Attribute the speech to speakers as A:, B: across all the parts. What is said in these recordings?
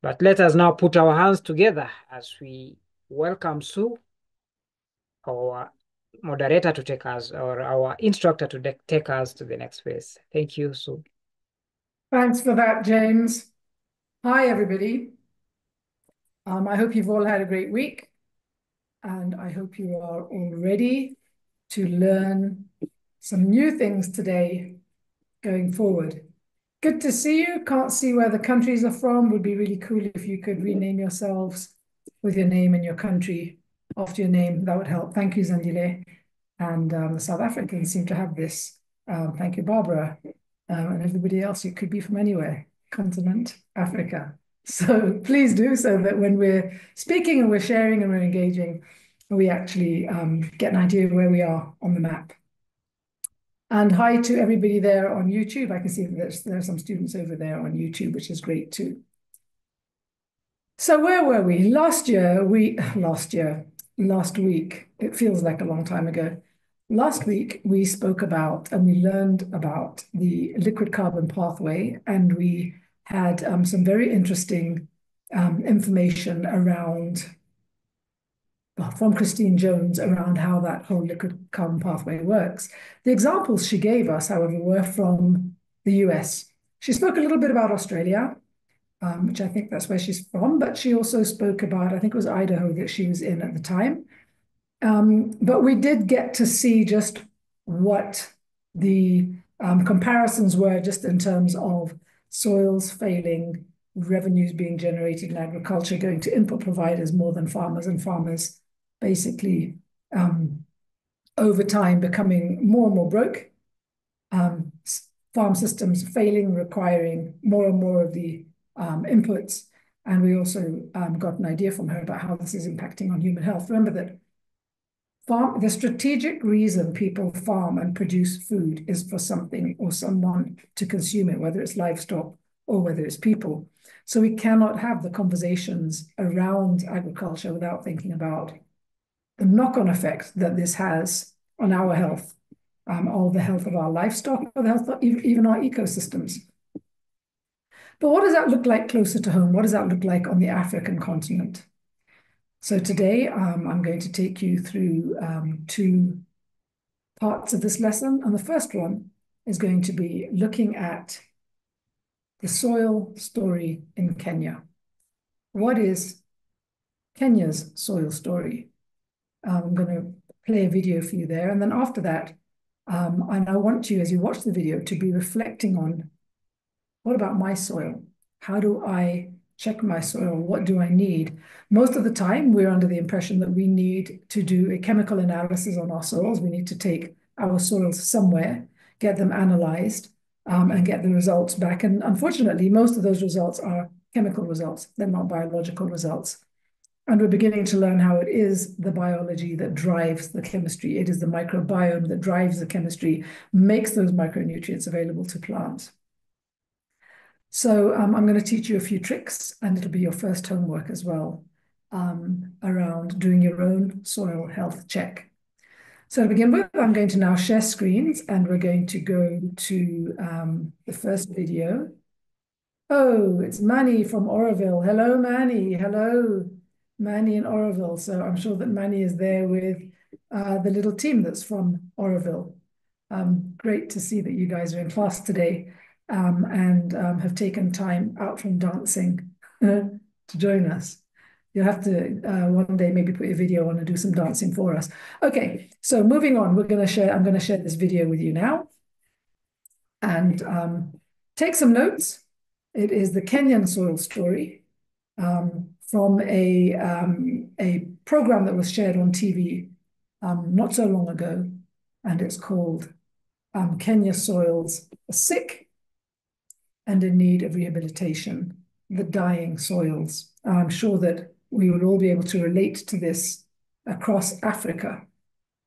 A: But let us now put our hands together as we welcome Sue, our moderator, to take us, or our instructor to take us to the next phase. Thank you, Sue.
B: Thanks for that, James. Hi, everybody. I hope you've all had a great week, and I hope you are all ready to learn some new things today going forward. Good to see you. Can't see where the countries are from. Would be really cool if you could rename yourselves with your name and your country after your name. That would help. Thank you, Zandile. And the South Africans seem to have this. Thank you, Barbara. And everybody else, you could be from anywhere, continent, Africa. So please do, so that when we're speaking and we're sharing and we're engaging, we actually get an idea of where we are on the map. And hi to everybody there on YouTube. I can see that there are some students over there on YouTube, which is great too. So where were we? Last week, it feels like a long time ago. Last week, we spoke about and we learned about the liquid carbon pathway, and we had some very interesting information around, from Christine Jones, around how that whole liquid carbon pathway works. The examples she gave us, however, were from the US. She spoke a little bit about Australia, which I think that's where she's from, but she also spoke about, I think it was Idaho that she was in at the time. But we did get to see just what the comparisons were, just in terms of soils failing, revenues being generated in agriculture going to input providers more than farmers, and farmers basically over time becoming more and more broke, farm systems failing, requiring more and more of the inputs. And we also got an idea from her about how this is impacting on human health. Remember that the strategic reason people farm and produce food is for something or someone to consume it, whether it's livestock or whether it's people. So we cannot have the conversations around agriculture without thinking about the knock-on effect that this has on our health, or the health of our livestock, or the health of even our ecosystems. But what does that look like closer to home? What does that look like on the African continent? So today, I'm going to take you through two parts of this lesson. And the first one is going to be looking at the soil story in Kenya. What is Kenya's soil story? I'm going to play a video for you there. And then after that, and I want you, as you watch the video, to be reflecting on, what about my soil? How do I check my soil? What do I need? Most of the time, we're under the impression that we need to do a chemical analysis on our soils. We need to take our soils somewhere, get them analyzed, and get the results back. And unfortunately, most of those results are chemical results. They're not biological results. And we're beginning to learn how it is the biology that drives the chemistry. It is the microbiome that drives the chemistry, makes those micronutrients available to plants. So I'm going to teach you a few tricks, and it'll be your first homework as well, around doing your own soil health check. So to begin with, I'm going to now share screens, and we're going to go to the first video. Oh, it's Manny from Oroville. Hello, Manny. Hello, Manny in Oroville. So I'm sure that Manny is there with the little team that's from Oroville. Great to see that you guys are in class today. And have taken time out from dancing to join us. You'll have to one day maybe put your video on and do some dancing for us. Okay, so moving on, I'm going to share this video with you now. And take some notes. It is the Kenyan soil story from a program that was shared on TV not so long ago. And it's called Kenya Soils Are Sick and in Need of Rehabilitation, the Dying Soils. I'm sure that we will all be able to relate to this across Africa,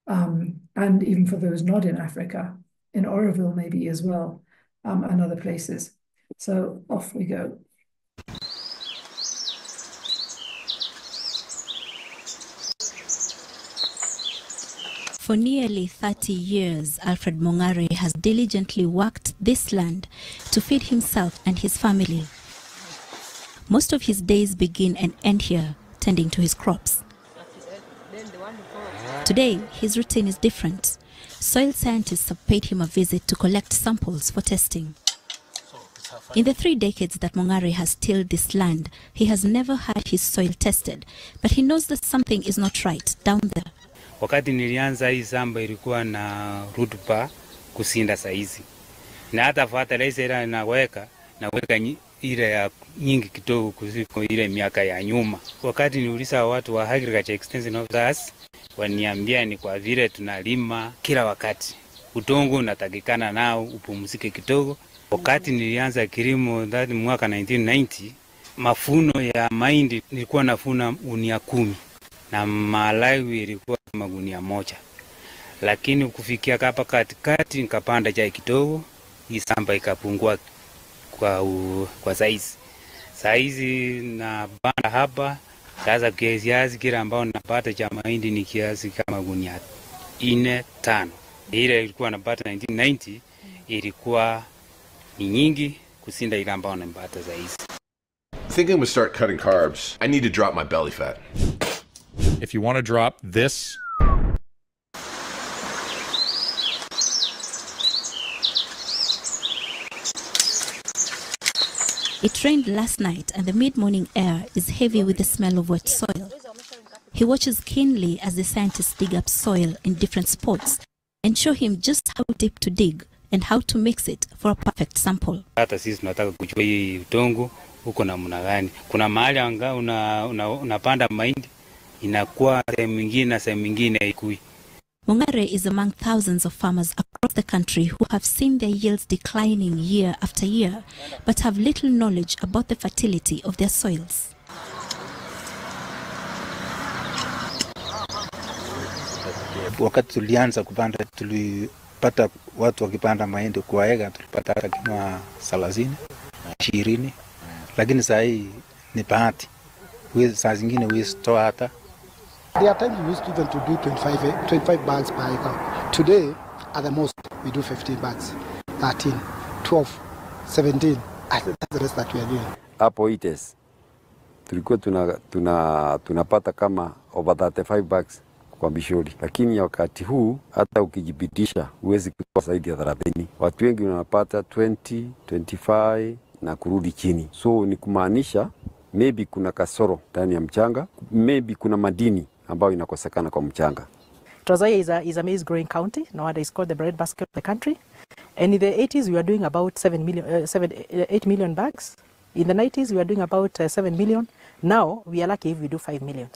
B: and even for those not in Africa, in Oroville maybe as well, and other places. So off we go.
C: For nearly 30 years, Alfred Mongare has diligently worked this land to feed himself and his family. Most of his days begin and end here, tending to his crops. Today, his routine is different. Soil scientists have paid him a visit to collect samples for testing. In the 3 decades that Mongare has tilled this land, he has never had his soil tested, but he knows that something is not right down there.
D: Wakati nilianza hii shamba ilikuwa na rutuba kusinda saizi. Na hata fertilizer naweka ile ya nyingi kidogo kuliko ile miaka ya nyuma. Wakati niuliza watu wa agriculture extension officers, waniambia ni kwa vile tunalima kila wakati. Udongo unatakikana nao upumzike kidogo. Wakati nilianza kilimo mwaka 1990, mafuno ya mahindi nilikuwa nafuna gunia 10 na malawi ilikuwa magunia 1. Lakini kufikia hapa katikati nikapanda chai kidogo, hii shamba ikapungua kwa saizi na banda hapa sasa kiasi kile ambao napata cha mahindi ni kiasi kama gunia 4-5. Ile ilikuwa napata 1990 ilikuwa ni nyingi kusinda ile ambao napata saizi.
E: Thinking I'm gonna start cutting carbs, I need to drop my belly fat.
F: If you want to drop this,
C: It rained last night and the mid-morning air is heavy with the smell of wet soil. He watches keenly as the scientists dig up soil in different spots and show him just how deep to dig and how to mix it for a perfect sample.
D: Hata sisi tunataka kujua hii udongo uko namna gani. Kuna mahali anga unapanda mahindi inakuwa sehemu nyingine na sehemu nyingine haikui.
C: Mongare is among thousands of farmers across the country who have seen their yields declining year after year, but have little knowledge about the fertility of their soils.
G: Wakati tulianza kupanda tulipata watu wakipanda mahindi kwa eka, tulipata hata kama 30, 20, lakini saa hii ni bahati. Saa zingine huwezi toa hata.
H: There are times we used even to do 25 bags per acre. Today, at the most, we do 15 bags, 13, 12, 17. I think that's the rest that we are doing.
I: Hapo ites tulikuwa tunapata kama over 35 bags kwa bishori, lakini wakati huu hata ukijipitisha huwezi kutoa zaidi ya 30. Watu wengi wanapata 20, 25 na kurudi chini. So ni kumaanisha maybe kuna kasoro ndani ya mchanga, maybe kuna madini ambayo inakosekana kwa mchanga.
J: Trans Nzoia is a maize growing county. Nowadays called the breadbasket of the country. And in the 80s we were doing about 8 million bags. In the 90s we were doing about 7 million. Now we are lucky if we do 5 million.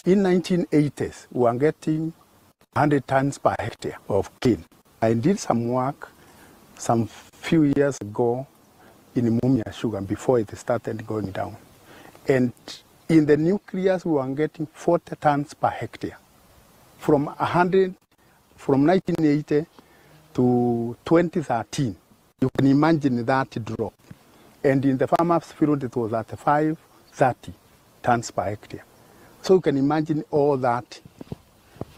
H: In 1980s, we were getting 100 tons per hectare of cane. I did some work some few years ago in Mumia sugar before it started going down. And in the nucleus, we were getting 40 tons per hectare. From 1980 to 2013, you can imagine that drop. And in the farmers' field, it was at 30 tons per hectare. So you can imagine all that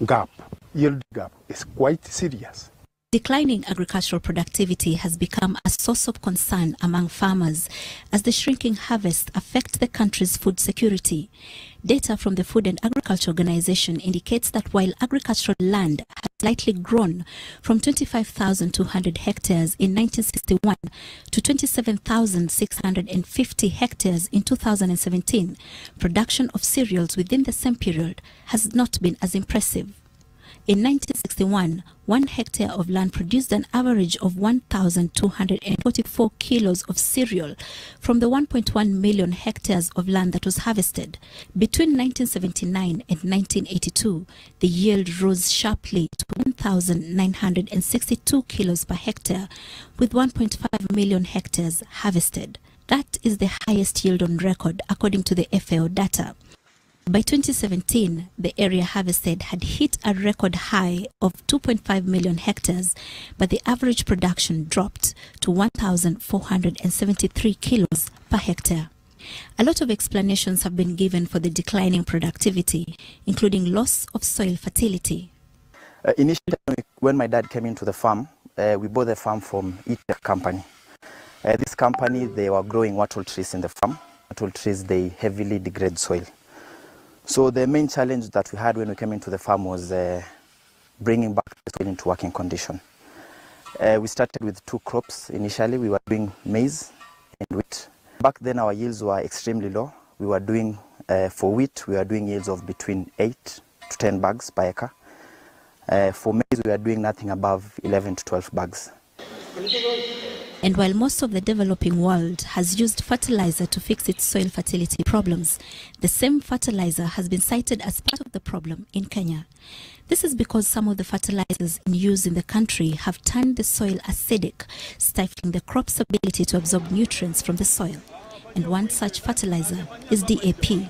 H: gap, yield gap, is quite serious.
C: Declining agricultural productivity has become a source of concern among farmers as the shrinking harvest affects the country's food security. Data from the Food and Agriculture Organization indicates that while agricultural land has slightly grown from 25,200 hectares in 1961 to 27,650 hectares in 2017, production of cereals within the same period has not been as impressive. In 1961, 1 hectare of land produced an average of 1,244 kilos of cereal from the 1.1 million hectares of land that was harvested. Between 1979 and 1982, the yield rose sharply to 1,962 kilos per hectare, with 1.5 million hectares harvested. That is the highest yield on record, according to the FAO data. By 2017, the area harvested had hit a record high of 2.5 million hectares, but the average production dropped to 1,473 kilos per hectare. A lot of explanations have been given for the declining productivity, including loss of soil fertility.
G: Initially, when my dad came into the farm, we bought the farm from Itech company.
K: This company, they were growing wattle trees in the farm. Wattle trees, they heavily degrade soil. So the main challenge that we had when we came into the farm was bringing back the soil into working condition. We started with 2 crops initially. We were doing maize and wheat. Back then our yields were extremely low. We were doing, for wheat, we were doing yields of between 8 to 10 bags per acre. For maize, we were doing nothing above 11 to 12 bags.
C: And while most of the developing world has used fertilizer to fix its soil fertility problems, the same fertilizer has been cited as part of the problem in Kenya. This is because some of the fertilizers in use in the country have turned the soil acidic, stifling the crop's ability to absorb nutrients from the soil. And one such fertilizer is DAP.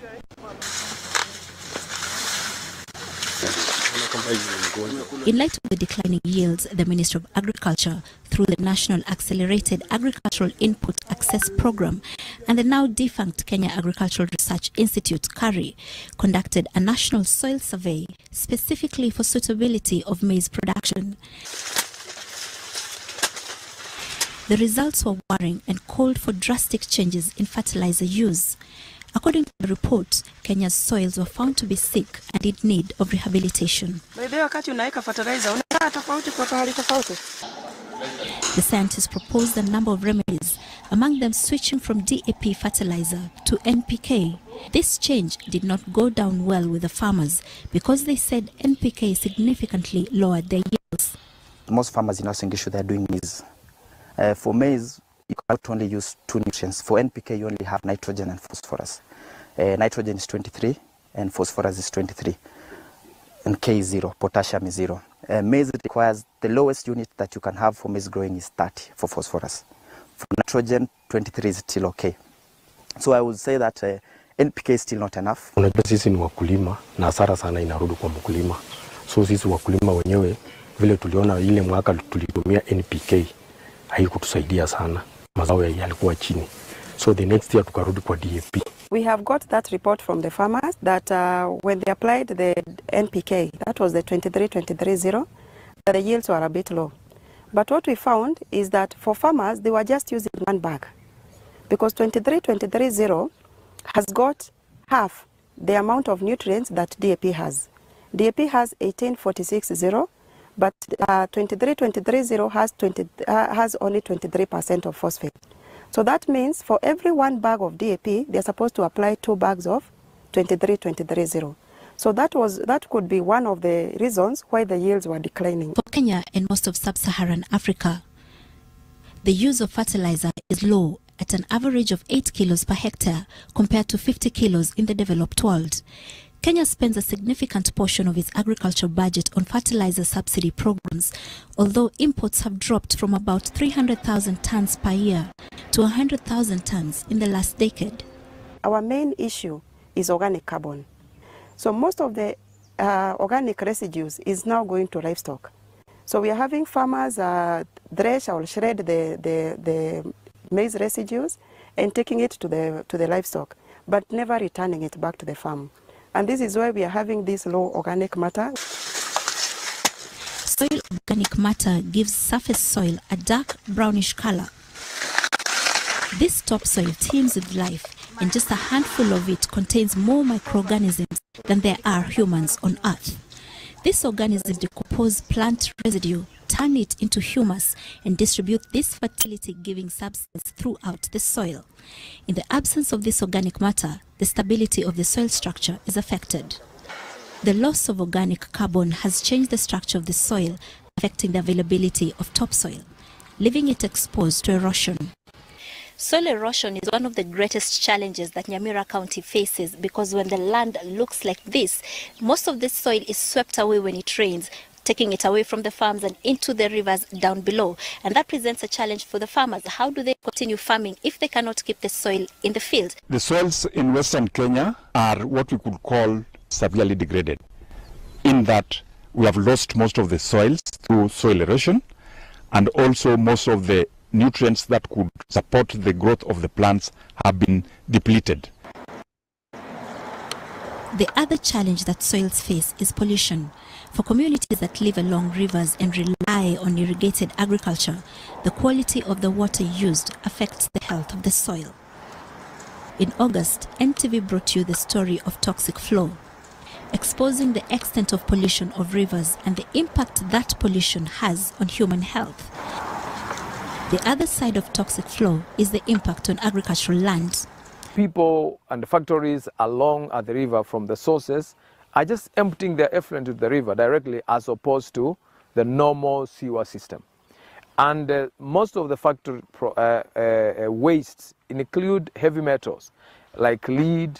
C: In light of the declining yields, the Ministry of Agriculture, through the National Accelerated Agricultural Input Access Program and the now defunct Kenya Agricultural Research Institute, KARI, conducted a national soil survey specifically for suitability of maize production. The results were worrying and called for drastic changes in fertilizer use. According to the report, Kenya's soils were found to be sick and in need of rehabilitation. The scientists proposed a number of remedies, among them switching from DAP fertilizer to NPK. This change did not go down well with the farmers because they said NPK significantly lowered their yields.
K: Most farmers in Uasin Gishu, they are doing maize. For maize, you can't only use 2 nutrients. For NPK, you only have nitrogen and phosphorus. Nitrogen is 23 and phosphorus is 23. And K is 0, potassium is 0. Maize requires, the lowest unit that you can have for maize growing is 30 for phosphorus. For nitrogen, 23 is still okay. So I would say that NPK is still not enough.
L: Unajua sisi ni wakulima na hasara sana inarudi kwa mkulima. So sisi wakulima wenyewe vile tuliona ile mwaka tulitumia NPK haikutusaidia sana. Mazao yalikuwa chini. So the next year tukarudi kwa DAP.
M: We have got that report from the farmers that when they applied the NPK, that was the 23-23-0, the yields were a bit low. But what we found is that for farmers, they were just using 1 bag. Because 23-23-0 has got half the amount of nutrients that DAP has. DAP has 18-46-0, but 23-23-0 has only 23% of phosphate. So that means for every 1 bag of DAP, they're supposed to apply 2 bags of 23-23-0. So that could be one of the reasons why the yields were declining.
C: For Kenya and most of sub-Saharan Africa, the use of fertilizer is low at an average of 8 kilos per hectare compared to 50 kilos in the developed world. Kenya spends a significant portion of its agricultural budget on fertilizer subsidy programs, although imports have dropped from about 300,000 tons per year to 100,000 tons in the last decade.
M: Our main issue is organic carbon. So most of the organic residues is now going to livestock. So we are having farmers thresh or shred the maize residues and taking it to the livestock, but never returning it back to the farm. And this is why we are having this low organic matter.
C: Soil organic matter gives surface soil a dark brownish color. This topsoil teems with life, and just a handful of it contains more microorganisms than there are humans on Earth. These organisms decompose plant residue, turn it into humus, and distribute this fertility-giving substance throughout the soil. In the absence of this organic matter, the stability of the soil structure is affected. The loss of organic carbon has changed the structure of the soil, affecting the availability of topsoil, leaving it exposed to erosion. Soil erosion is one of the greatest challenges that Nyamira County faces because when the land looks like this, most of the soil is swept away when it rains, taking it away from the farms and into the rivers down below. And that presents a challenge for the farmers. How do they continue farming if they cannot keep the soil in the field?
F: The soils in Western Kenya are what we could call severely degraded, in that we have lost most of the soils through soil erosion, and also most of the nutrients that could support the growth of the plants have been depleted.
C: The other challenge that soils face is pollution. For communities that live along rivers and rely on irrigated agriculture, the quality of the water used affects the health of the soil. In August, NTV brought you the story of toxic flow, exposing the extent of pollution of rivers and the impact that pollution has on human health. The other side of toxic flow is the impact on agricultural land.
N: People and factories along the river from the sources are just emptying their effluent into the river directly, as opposed to the normal sewer system. And most of the factory wastes include heavy metals like lead.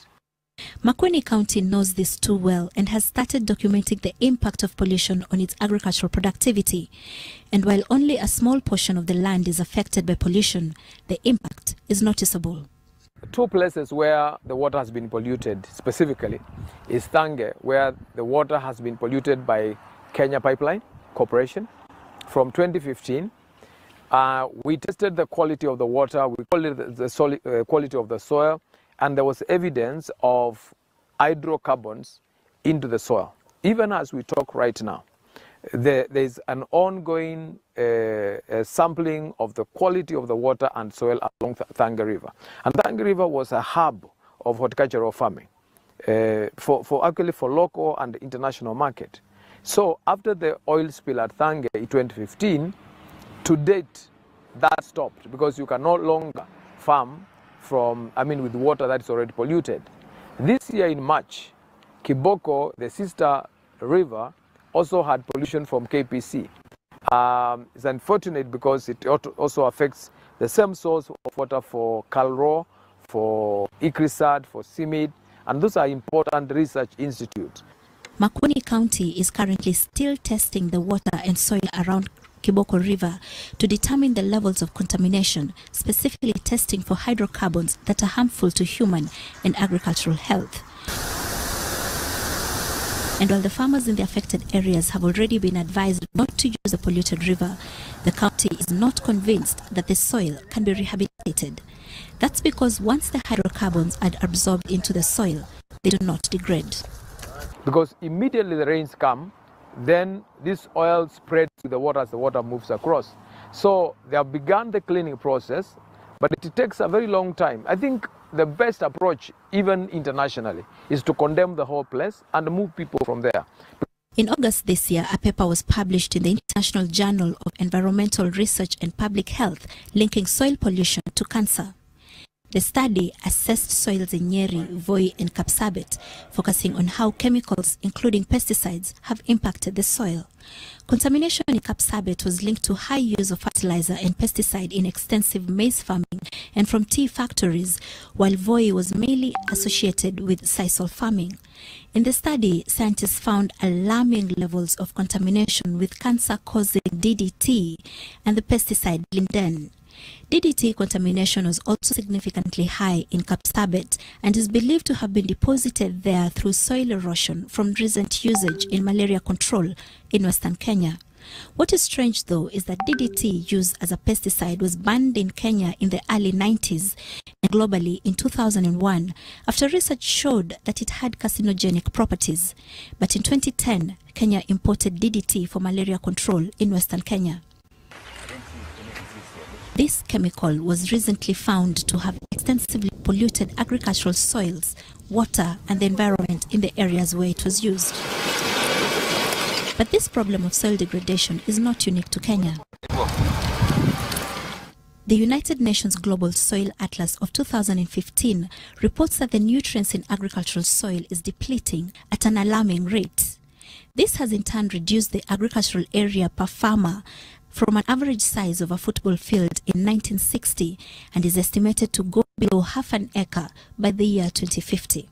C: Makueni County knows this too well and has started documenting the impact of pollution on its agricultural productivity. And while only a small portion of the land is affected by pollution, the impact is noticeable.
N: Two places where the water has been polluted specifically is Thange, where the water has been polluted by Kenya Pipeline Corporation. From 2015, we tested the quality of the water, we called it the quality of the soil, and there was evidence of hydrocarbons into the soil. Even as we talk right now, there's an ongoing sampling of the quality of the water and soil along Thange River. And Thange River was a hub of horticultural farming for local and international market. So after the oil spill at Thange in 2015, to date, that stopped because you can no longer farm with water that is already polluted. This year in March, Kiboko, the sister river, also had pollution from KPC. It's unfortunate because it also affects the same source of water for Kalro, for ICRISAT, for CIMID, and those are important research institutes.
C: Makueni County is currently still testing the water and soil around Kiboko River to determine the levels of contamination, specifically testing for hydrocarbons that are harmful to human and agricultural health. And while the farmers in the affected areas have already been advised not to use the polluted river, the county is not convinced that the soil can be rehabilitated. That's because once the hydrocarbons are absorbed into the soil, they do not degrade.
N: Because immediately the rains come, then this oil spreads to the water as the water moves across. So they have begun the cleaning process, but it takes a very long time. I think the best approach, even internationally, is to condemn the whole place and move people from there.
C: In August this year, a paper was published in the International Journal of Environmental Research and Public Health linking soil pollution to cancer. The study assessed soils in Nyeri, Voi and Kapsabet, focusing on how chemicals, including pesticides, have impacted the soil. Contamination in Kapsabet was linked to high use of fertilizer and pesticide in extensive maize farming and from tea factories, while Voi was mainly associated with sisal farming. In the study, scientists found alarming levels of contamination with cancer-causing DDT and the pesticide linden. DDT contamination was also significantly high in Kapsabet and is believed to have been deposited there through soil erosion from recent usage in malaria control in Western Kenya. What is strange, though, is that DDT used as a pesticide was banned in Kenya in the early 90s and globally in 2001 after research showed that it had carcinogenic properties. But in 2010, Kenya imported DDT for malaria control in Western Kenya. This chemical was recently found to have extensively polluted agricultural soils, water, and the environment in the areas where it was used. But this problem of soil degradation is not unique to Kenya. The United Nations Global Soil Atlas of 2015 reports that the nutrients in agricultural soil is depleting at an alarming rate. This has in turn reduced the agricultural area per farmer from an average size of a football field in 1960 and is estimated to go below half an acre by the year 2050.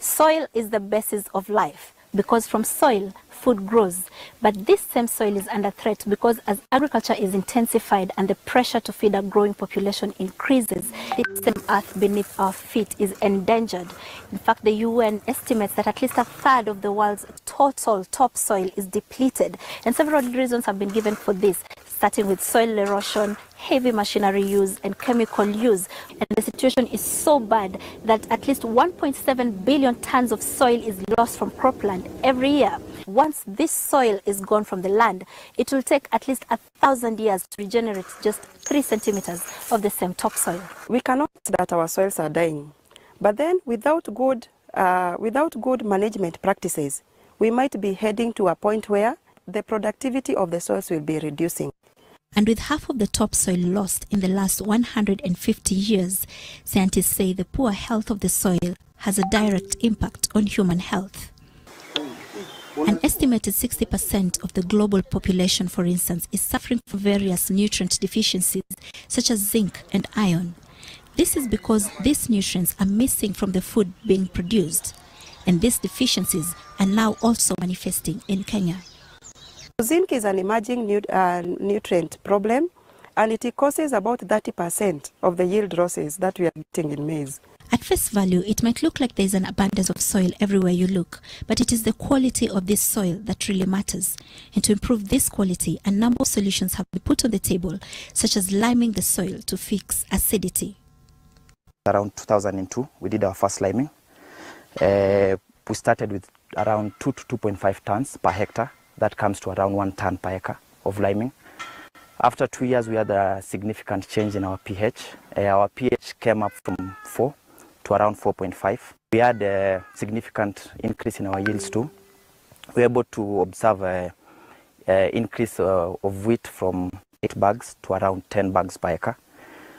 O: Soil is the basis of life because from soil, food grows. But this same soil is under threat because as agriculture is intensified and the pressure to feed a growing population increases, this same earth beneath our feet is endangered. In fact, the UN estimates that at least a third of the world's total topsoil is depleted, and several reasons have been given for this. starting with soil erosion, heavy machinery use, and chemical use. And the situation is so bad that at least 1.7 billion tons of soil is lost from cropland every year. Once this soil is gone from the land, it will take at least 1,000 years to regenerate just 3 centimeters of the same topsoil.
M: We cannot say that our soils are dying, but then without good management practices, we might be heading to a point where the productivity of the soils will be reducing.
C: And with half of the topsoil lost in the last 150 years, scientists say the poor health of the soil has a direct impact on human health. An estimated 60% of the global population, for instance, is suffering from various nutrient deficiencies such as zinc and iron. This is because these nutrients are missing from the food being produced, and these deficiencies are now also manifesting in Kenya.
M: Zinc is an emerging nutrient problem, and it causes about 30% of the yield losses that we are getting in maize.
C: At face value, it might look like there is an abundance of soil everywhere you look, but it is the quality of this soil that really matters. And to improve this quality, a number of solutions have been put on the table, such as liming the soil to fix acidity.
K: Around 2002, we did our first liming. We started with around 2 to 2.5 tons per hectare. That comes to around 1 ton per acre of liming. After 2 years, we had a significant change in our pH. Our pH came up from 4 to around 4.5. We had a significant increase in our yields too. We were able to observe an increase of wheat from 8 bags to around 10 bags per acre.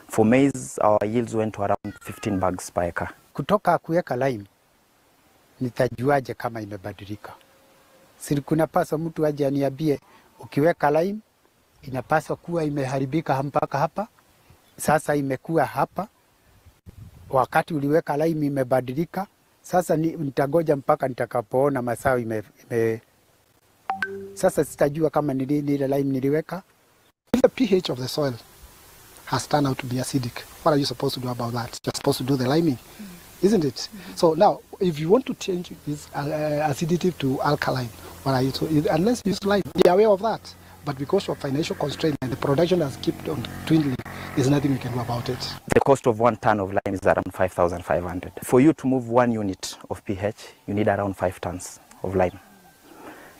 K: For maize, our yields went to around 15 bags per acre.
P: Kutoka kuweka lime, nitajuaje kama imebadilika? Siri kunapaswa mtu aje aniambie ukiweka lime inapaswa kuwa imeharibika mpaka hapa. Sasa imekuwa hapa. Wakati uliweka lime imebadilika. Sasa nitagoja mpaka nitakapoona mazao Sasa sitajua kama ni ile lime niliweka.
Q: If the pH of the soil has turned out to be acidic, what are you supposed to do about that? You're supposed to do the liming, isn't it? So now, if you want to change this acidity to alkaline, what are you to, unless you use lime, be aware of that. But because of financial constraint and the production has kept on dwindling, there's nothing we can do about it.
K: The cost of 1 ton of lime is around 5,500. For you to move 1 unit of pH, you need around 5 tons of lime.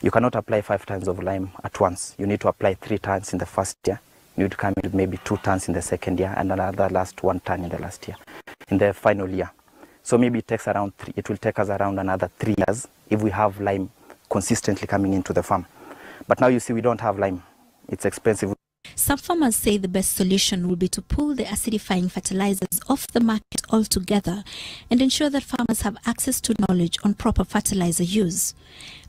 K: You cannot apply 5 tons of lime at once. You need to apply 3 tons in the first year. You need to come in with maybe 2 tons in the second year and another last 1 ton in the last year, in the final year. So maybe it will take us around another 3 years if we have lime consistently coming into the farm. But now you see we don't have lime. It's expensive.
C: Some farmers say the best solution will be to pull the acidifying fertilizers off the market altogether and ensure that farmers have access to knowledge on proper fertilizer use.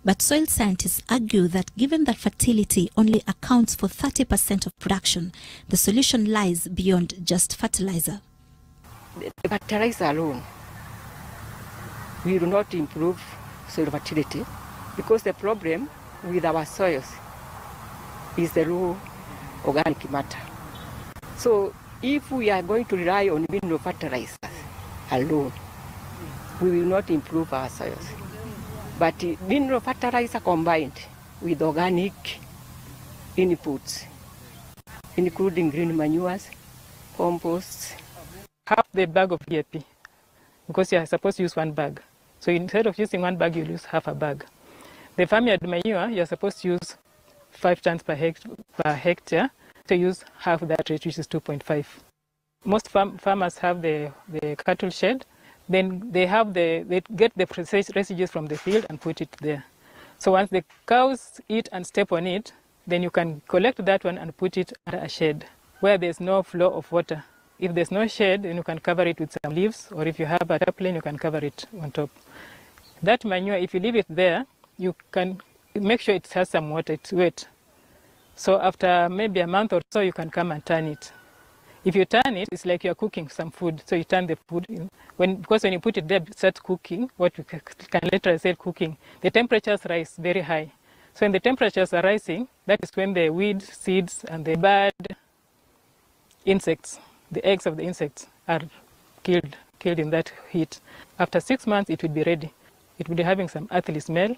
C: But soil scientists argue that given that fertility only accounts for 30% of production, the solution lies beyond just fertilizer.
R: The fertilizer alone will not improve soil fertility because the problem with our soils is the low organic matter. So if we are going to rely on mineral fertilizers alone, we will not improve our soils. But mineral fertilizer combined with organic inputs, including green manures, compost.
J: Half the bag of DAP, because you are supposed to use 1 bag. So instead of using 1 bag, you use half a bag. The farmyard manure, you are supposed to use 5 tons per hectare, to use half that rate, which is 2.5. Most farmers have the cattle shed, then they get the residues from the field and put it there. So once the cows eat and step on it, then you can collect that one and put it under a shed where there's no flow of water. If there's no shade, then you can cover it with some leaves, or if you have a tarpaulin, you can cover it on top. That manure, if you leave it there, you can make sure it has some water, it's wet. So after maybe a month or so, you can come and turn it. If you turn it, it's like you're cooking some food. So you turn the food in. Because when you put it there, it starts cooking, what you can later say cooking, the temperatures rise very high. So when the temperatures are rising, that is when the weed, seeds, and the bad insects, the eggs of the insects, are killed in that heat. After 6 months, it will be ready. It will be having some earthly smell.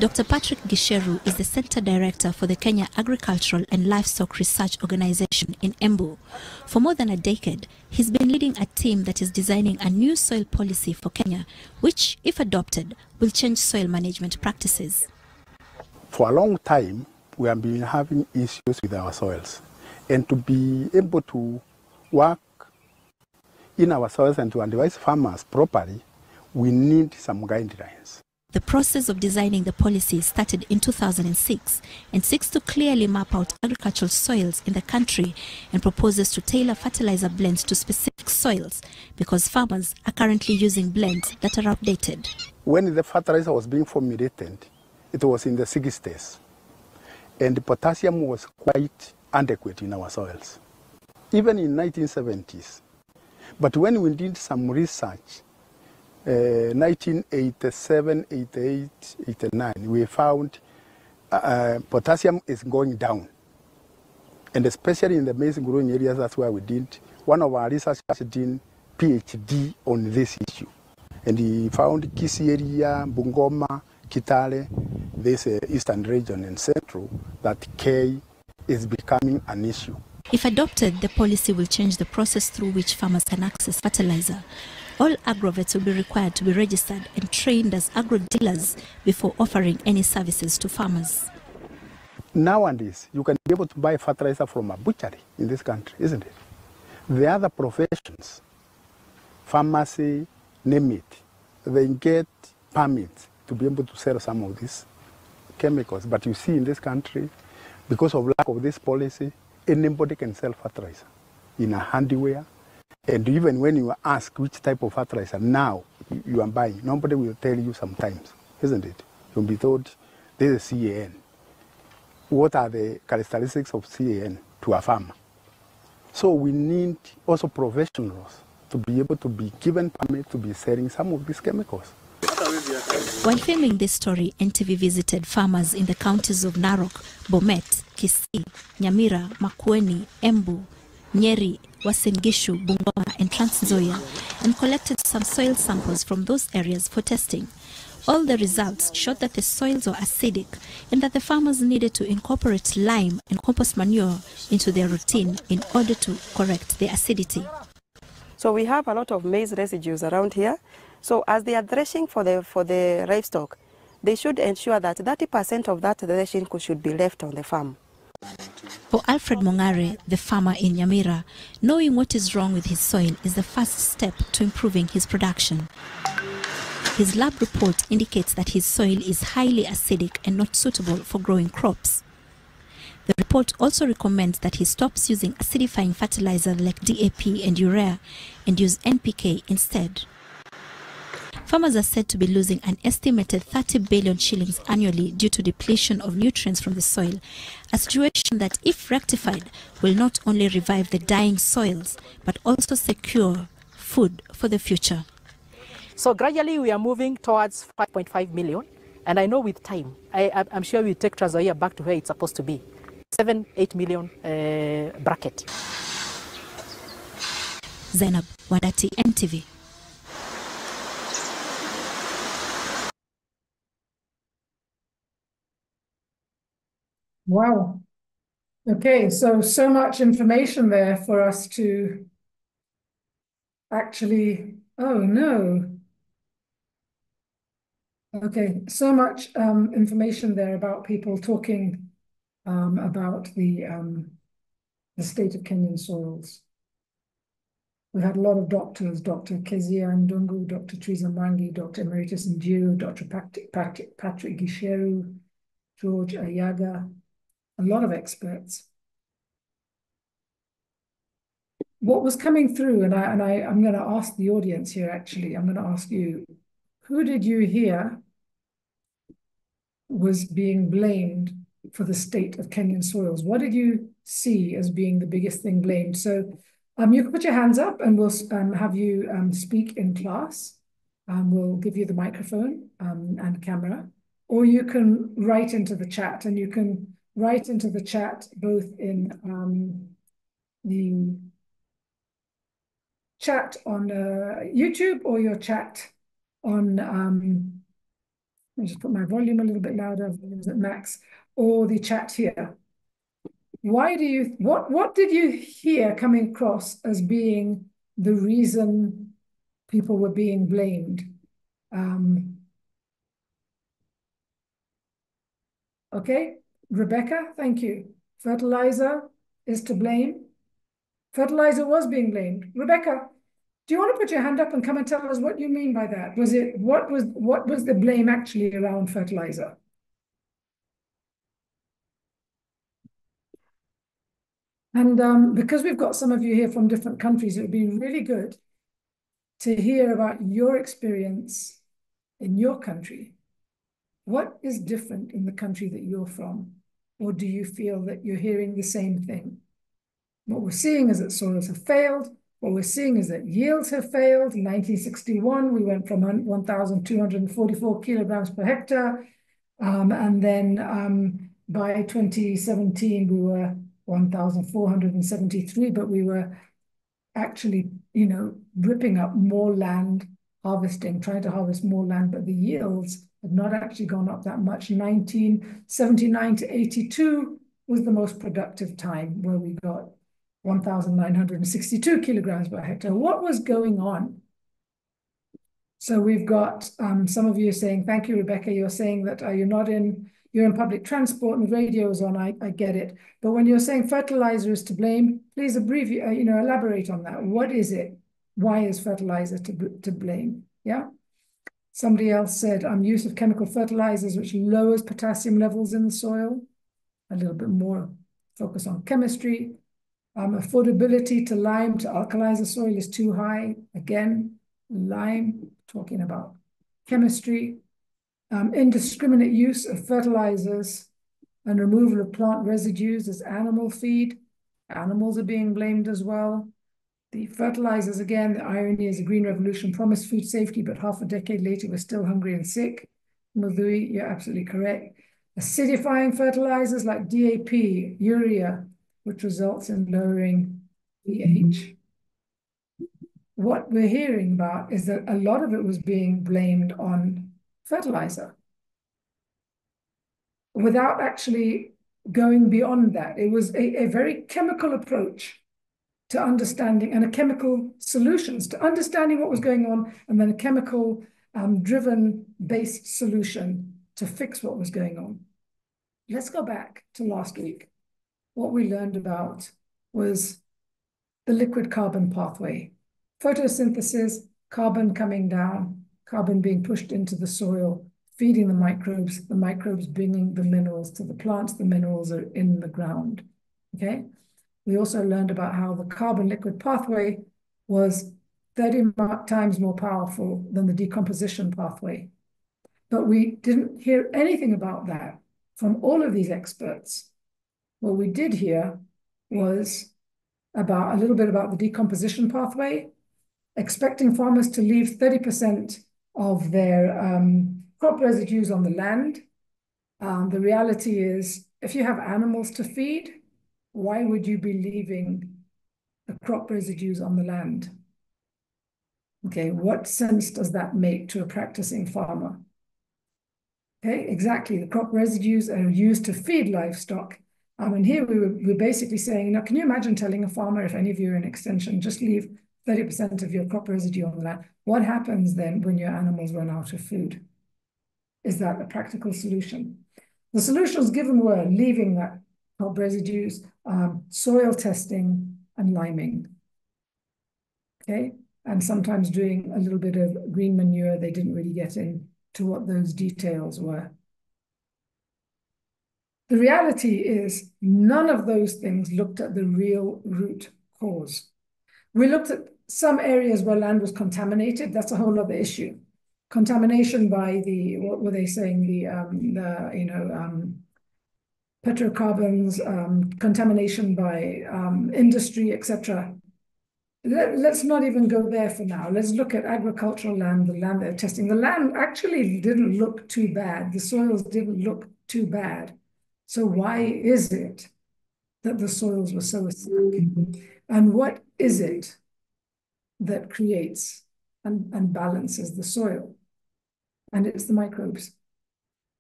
C: Dr. Patrick Gisheru is the Center Director for the Kenya Agricultural and Livestock Research Organization in Embu. For more than a decade, he's been leading a team that is designing a new soil policy for Kenya, which, if adopted, will change soil management practices.
H: For a long time, we have been having issues with our soils. And to be able to work in our soils and to advise farmers properly, we need some guidelines.
C: The process of designing the policy started in 2006 and seeks to clearly map out agricultural soils in the country and proposes to tailor fertilizer blends to specific soils because farmers are currently using blends that are outdated.
H: When the fertilizer was being formulated, it was in the 60s, and the potassium was quite adequate in our soils, even in 1970s. But when we did some research, 1987, 88, 89, we found potassium is going down. And especially in the maize growing areas, that's where we did, one of our researchers did PhD on this issue. And he found Kisii area, Bungoma, Kitale, this eastern region and central, that K is becoming an issue.
C: If adopted, the policy will change the process through which farmers can access fertilizer. All agrovets will be required to be registered and trained as agro-dealers before offering any services to farmers.
H: Nowadays, you can be able to buy fertilizer from a butchery in this country, isn't it? The other professions, pharmacy, name it, they get permits to be able to sell some of these chemicals. But you see in this country, because of lack of this policy, anybody can sell fertilizer in a handyware. And even when you ask which type of fertilizer now you are buying, nobody will tell you sometimes, isn't it? You'll be told, this is CAN. What are the characteristics of CAN to a farmer? So we need also professionals to be able to be given permit to be selling some of these chemicals.
C: While filming this story, NTV visited farmers in the counties of Narok, Bomet, Kisii, Nyamira, Makueni, Embu, Nyeri, Uasin Gishu, Bungoma and Trans Nzoia and collected some soil samples from those areas for testing. All the results showed that the soils were acidic and that the farmers needed to incorporate lime and compost manure into their routine in order to correct the acidity.
M: So we have a lot of maize residues around here. So as they are threshing for the livestock, they should ensure that 30% of that threshing should be left on the farm.
C: For Alfred Mongare, the farmer in Nyamira, knowing what is wrong with his soil is the first step to improving his production. His lab report indicates that his soil is highly acidic and not suitable for growing crops. The report also recommends that he stops using acidifying fertilizer like DAP and urea and use NPK instead. Farmers are said to be losing an estimated 30 billion shillings annually due to depletion of nutrients from the soil, a situation that, if rectified, will not only revive the dying soils, but also secure food for the future.
J: So gradually we are moving towards 5.5 million, and I know with time, I'm sure we'll take Trans Nzoia back to where it's supposed to be, 7-8 million bracket.
C: Zainab Wadati, NTV.
B: Wow. Okay, so much information there for us to actually, oh no. Okay, so much information there about people talking about the state of Kenyan soils. We had a lot of doctors, Dr. Kezia Ndungu, Dr. Teresa Mwangi, Dr. Emeritus Njiru, Dr. Patrick Gisheru, George Ayaga, a lot of experts. What was coming through, and I'm going to ask the audience here, actually, I'm going to ask you, who did you hear was being blamed for the state of Kenyan soils? What did you see as being the biggest thing blamed? So you can put your hands up and we'll have you speak in class. We'll give you the microphone and camera, or you can write into the chat, and you can write into the chat both in the chat on YouTube or your chat on Let me just put my volume a little bit louder, volume's at max, or the chat here. What did you hear coming across as being the reason people were being blamed? Okay, Rebecca, thank you. Fertilizer is to blame. Fertilizer was being blamed. Rebecca, do you want to put your hand up and come and tell us what you mean by that? What was the blame actually around fertilizer? And because we've got some of you here from different countries, it would be really good to hear about your experience in your country. What is different in the country that you're from? Or do you feel that you're hearing the same thing? What we're seeing is that soils have failed. What we're seeing is that yields have failed. In 1961, we went from 1,244 kilograms per hectare. And then by 2017, we were 1,473, but we were actually, ripping up more land, harvesting, trying to harvest more land, but the yields had not actually gone up that much. 1979 to 82 was the most productive time, where we got 1,962 kilograms per hectare. What was going on? So we've got some of you saying, thank you, Rebecca. You're saying that you're in public transport and the radio is on. I get it. But when you're saying fertilizer is to blame, please elaborate on that. What is it? Why is fertilizer to blame? Yeah. Somebody else said use of chemical fertilizers, which lowers potassium levels in the soil. A little bit more focus on chemistry. Affordability to lime to alkalize the soil is too high. Again, lime, talking about chemistry. Indiscriminate use of fertilizers and removal of plant residues as animal feed. Animals are being blamed as well. The fertilizers, again, the irony is the Green Revolution promised food safety, but half a decade later, we're still hungry and sick. Mudhui, you're absolutely correct. Acidifying fertilizers like DAP, urea, which results in lowering pH. What we're hearing about is that a lot of it was being blamed on fertilizer without actually going beyond that. It was a very chemical approach to understanding and a chemical solutions to understanding what was going on, and then a chemical driven based solution to fix what was going on. Let's go back to last week. What we learned about was the liquid carbon pathway. Photosynthesis, carbon coming down, carbon being pushed into the soil, feeding the microbes bringing the minerals to the plants, the minerals are in the ground, okay? We also learned about how the carbon liquid pathway was 30 times more powerful than the decomposition pathway. But we didn't hear anything about that from all of these experts. What we did hear was a little bit about the decomposition pathway, expecting farmers to leave 30% of their crop residues on the land. The reality is, if you have animals to feed, why would you be leaving the crop residues on the land? Okay, what sense does that make to a practicing farmer? Okay, exactly. The crop residues are used to feed livestock. And here we're basically saying, now, can you imagine telling a farmer, if any of you are in extension, just leave 30% of your crop residue on the land? What happens then when your animals run out of food? Is that a practical solution? The solutions given were leaving that crop residues, soil testing, and liming. Okay, and sometimes doing a little bit of green manure. They didn't really get into what those details were. The reality is none of those things looked at the real root cause. We looked at some areas where land was contaminated. That's a whole other issue. Contamination by what were they saying? Petrocarbons, contamination by industry, etc. Let's not even go there for now. Let's look at agricultural land, the land they're testing. The land actually didn't look too bad. The soils didn't look too bad. So why is it that the soils were so acidic? And what is it that creates and balances the soil? And it's the microbes.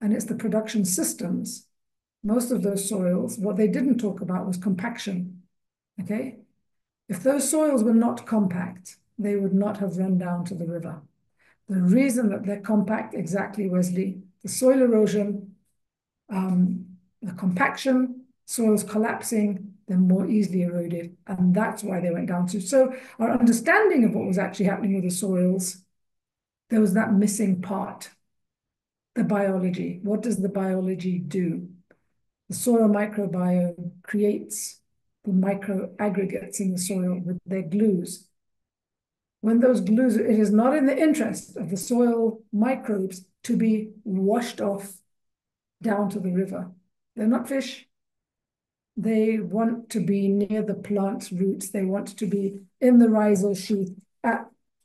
B: and it's the production systems. Most of those soils, what they didn't talk about was compaction, okay? If those soils were not compact, they would not have run down to the river. The reason that they're compact, exactly, Wesley, the soil erosion, the compaction, soils collapsing, they're more easily eroded, and that's why they went down to. So our understanding of what was actually happening with the soils, there was that missing part, the biology. What does the biology do? The soil microbiome creates the micro aggregates in the soil with their glues. When those glues, it is not in the interest of the soil microbes to be washed off down to the river. They're not fish. They want to be near the plant's roots. They want to be in the rhizal sheath,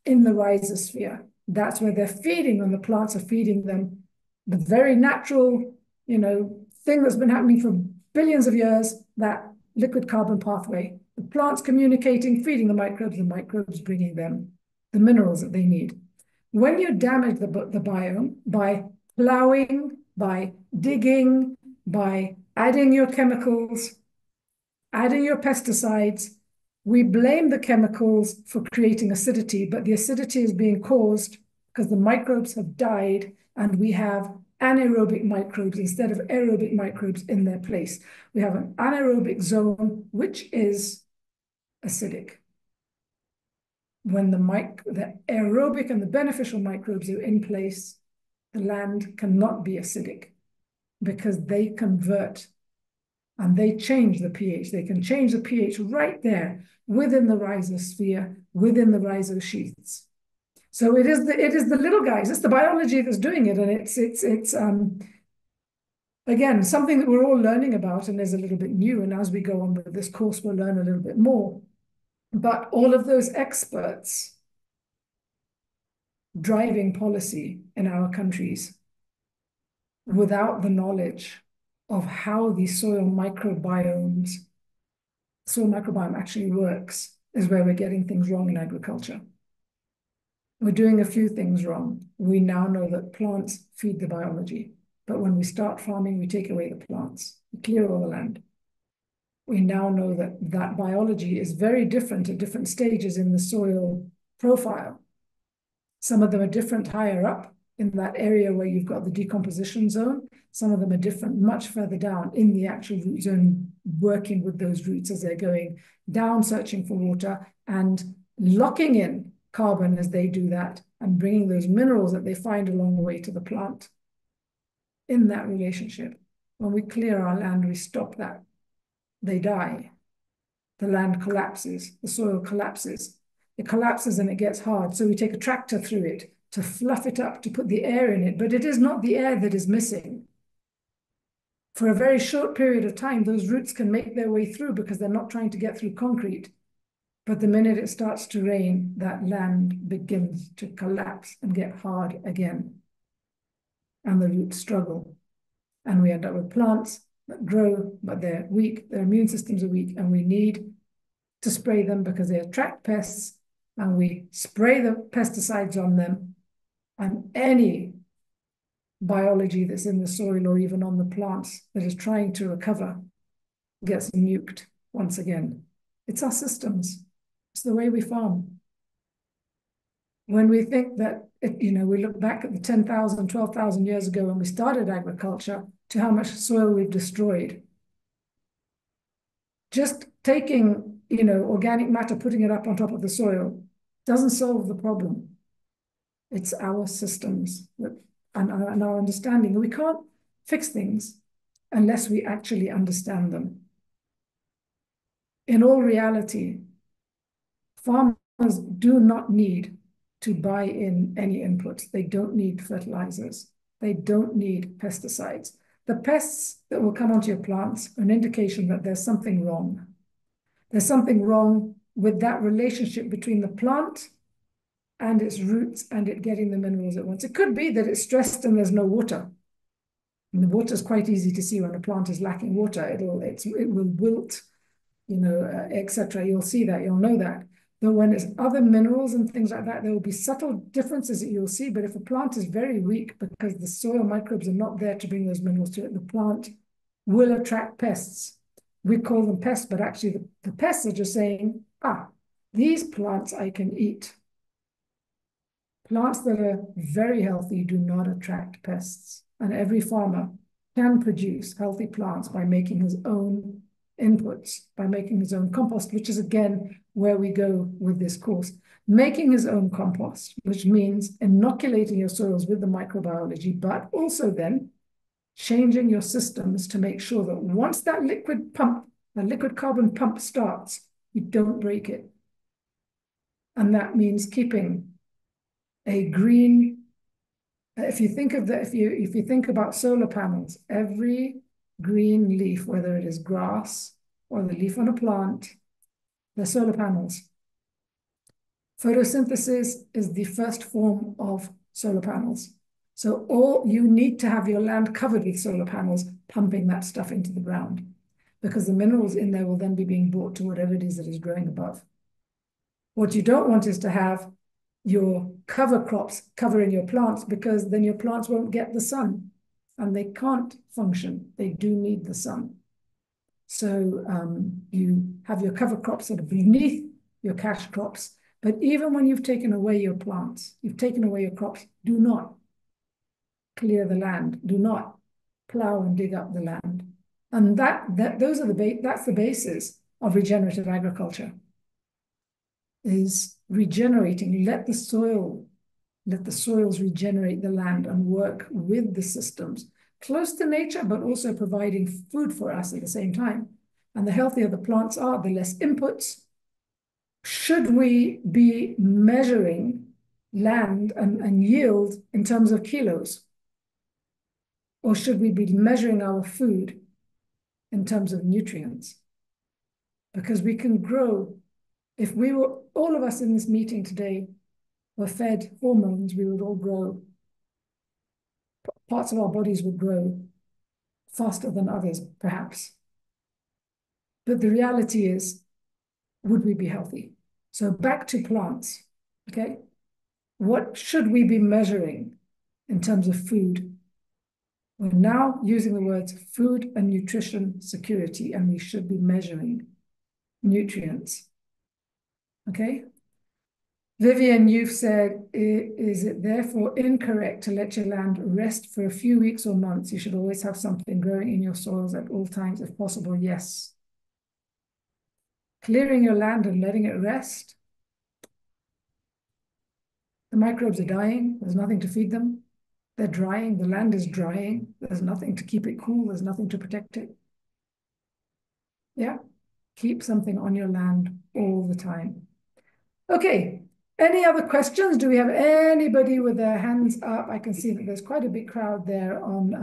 B: in the rhizosphere. That's where they're feeding, and the plants are feeding them. The very natural, thing that's been happening for billions of years, that liquid carbon pathway. The plants communicating, feeding the microbes bringing them the minerals that they need. When you damage the biome by plowing, by digging, by adding your chemicals, adding your pesticides, we blame the chemicals for creating acidity, but the acidity is being caused because the microbes have died and we have anaerobic microbes instead of aerobic microbes in their place. We have an anaerobic zone, which is acidic. When the aerobic and the beneficial microbes are in place, the land cannot be acidic because they convert and they change the pH. They can change the pH right there within the rhizosphere, within the rhizosheaths. So it is the little guys, it's the biology that's doing it, and it's again something that we're all learning about and is a little bit new. And as we go on with this course, we'll learn a little bit more. But all of those experts driving policy in our countries without the knowledge of how the soil microbiome actually works is where we're getting things wrong in agriculture. We're doing a few things wrong. We now know that plants feed the biology, but when we start farming, we take away the plants, we clear all the land. We now know that that biology is very different at different stages in the soil profile. Some of them are different higher up in that area where you've got the decomposition zone. Some of them are different much further down in the actual root zone, working with those roots as they're going down, searching for water and locking in carbon as they do that and bringing those minerals that they find along the way to the plant. In that relationship, when we clear our land, we stop that. They die. The land collapses, the soil collapses. It collapses and it gets hard. So we take a tractor through it to fluff it up, to put the air in it, but it is not the air that is missing. For a very short period of time, those roots can make their way through because they're not trying to get through concrete. But the minute it starts to rain, that land begins to collapse and get hard again. And the roots struggle. And we end up with plants that grow, but they're weak, their immune systems are weak, and we need to spray them because they attract pests, and we spray the pesticides on them, and any biology that's in the soil or even on the plants that is trying to recover gets nuked once again. It's our systems. It's the way we farm. When we think that, we look back at the 10,000, 12,000 years ago when we started agriculture to how much soil we've destroyed. Just taking, organic matter, putting it up on top of the soil doesn't solve the problem. It's our systems and our understanding. We can't fix things unless we actually understand them. In all reality, farmers do not need to buy in any inputs. They don't need fertilizers. They don't need pesticides. The pests that will come onto your plants are an indication that there's something wrong. There's something wrong with that relationship between the plant and its roots and it getting the minerals it wants. It could be that it's stressed and there's no water. And the water is quite easy to see when a plant is lacking water. It will wilt, etc. You'll see that, you'll know that. Though when it's other minerals and things like that, there will be subtle differences that you'll see. But if a plant is very weak because the soil microbes are not there to bring those minerals to it, the plant will attract pests. We call them pests, but actually the pests are just saying, these plants I can eat. Plants that are very healthy do not attract pests. And every farmer can produce healthy plants by making his own inputs, by making his own compost, which is again where we go with this course. Making his own compost, which means inoculating your soils with the microbiology, but also then changing your systems to make sure that once that liquid carbon pump starts, you don't break it. And that means keeping a green, if you think about solar panels, every green leaf, whether it is grass or the leaf on a plant, they're solar panels. Photosynthesis is the first form of solar panels. So you need to have your land covered with solar panels, pumping that stuff into the ground, because the minerals in there will then be being brought to whatever it is that is growing above. What you don't want is to have your cover crops covering your plants, because then your plants won't get the sun and they can't function. They do need the sun. So you have your cover crops that are beneath your cash crops. But even when you've taken away your plants, you've taken away your crops, do not clear the land. Do not plow and dig up the land. And that's the basis of regenerative agriculture, is regenerating. Let the soils regenerate the land and work with the systems, close to nature, but also providing food for us at the same time. And the healthier the plants are, the less inputs. Should we be measuring land and yield in terms of kilos? Or should we be measuring our food in terms of nutrients? Because we can grow. If all of us in this meeting today were fed hormones, we would all grow. Parts of our bodies would grow faster than others, perhaps. But the reality is, would we be healthy? So back to plants, okay? What should we be measuring in terms of food? We're now using the words food and nutrition security, and we should be measuring nutrients, okay? Vivian, you've said, is it therefore incorrect to let your land rest for a few weeks or months? You should always have something growing in your soils at all times, if possible. Yes. Clearing your land and letting it rest. The microbes are dying. There's nothing to feed them. They're drying. The land is drying. There's nothing to keep it cool. There's nothing to protect it. Yeah. Keep something on your land all the time. Okay. Any other questions? Do we have anybody with their hands up? I can see that there's quite a big crowd there on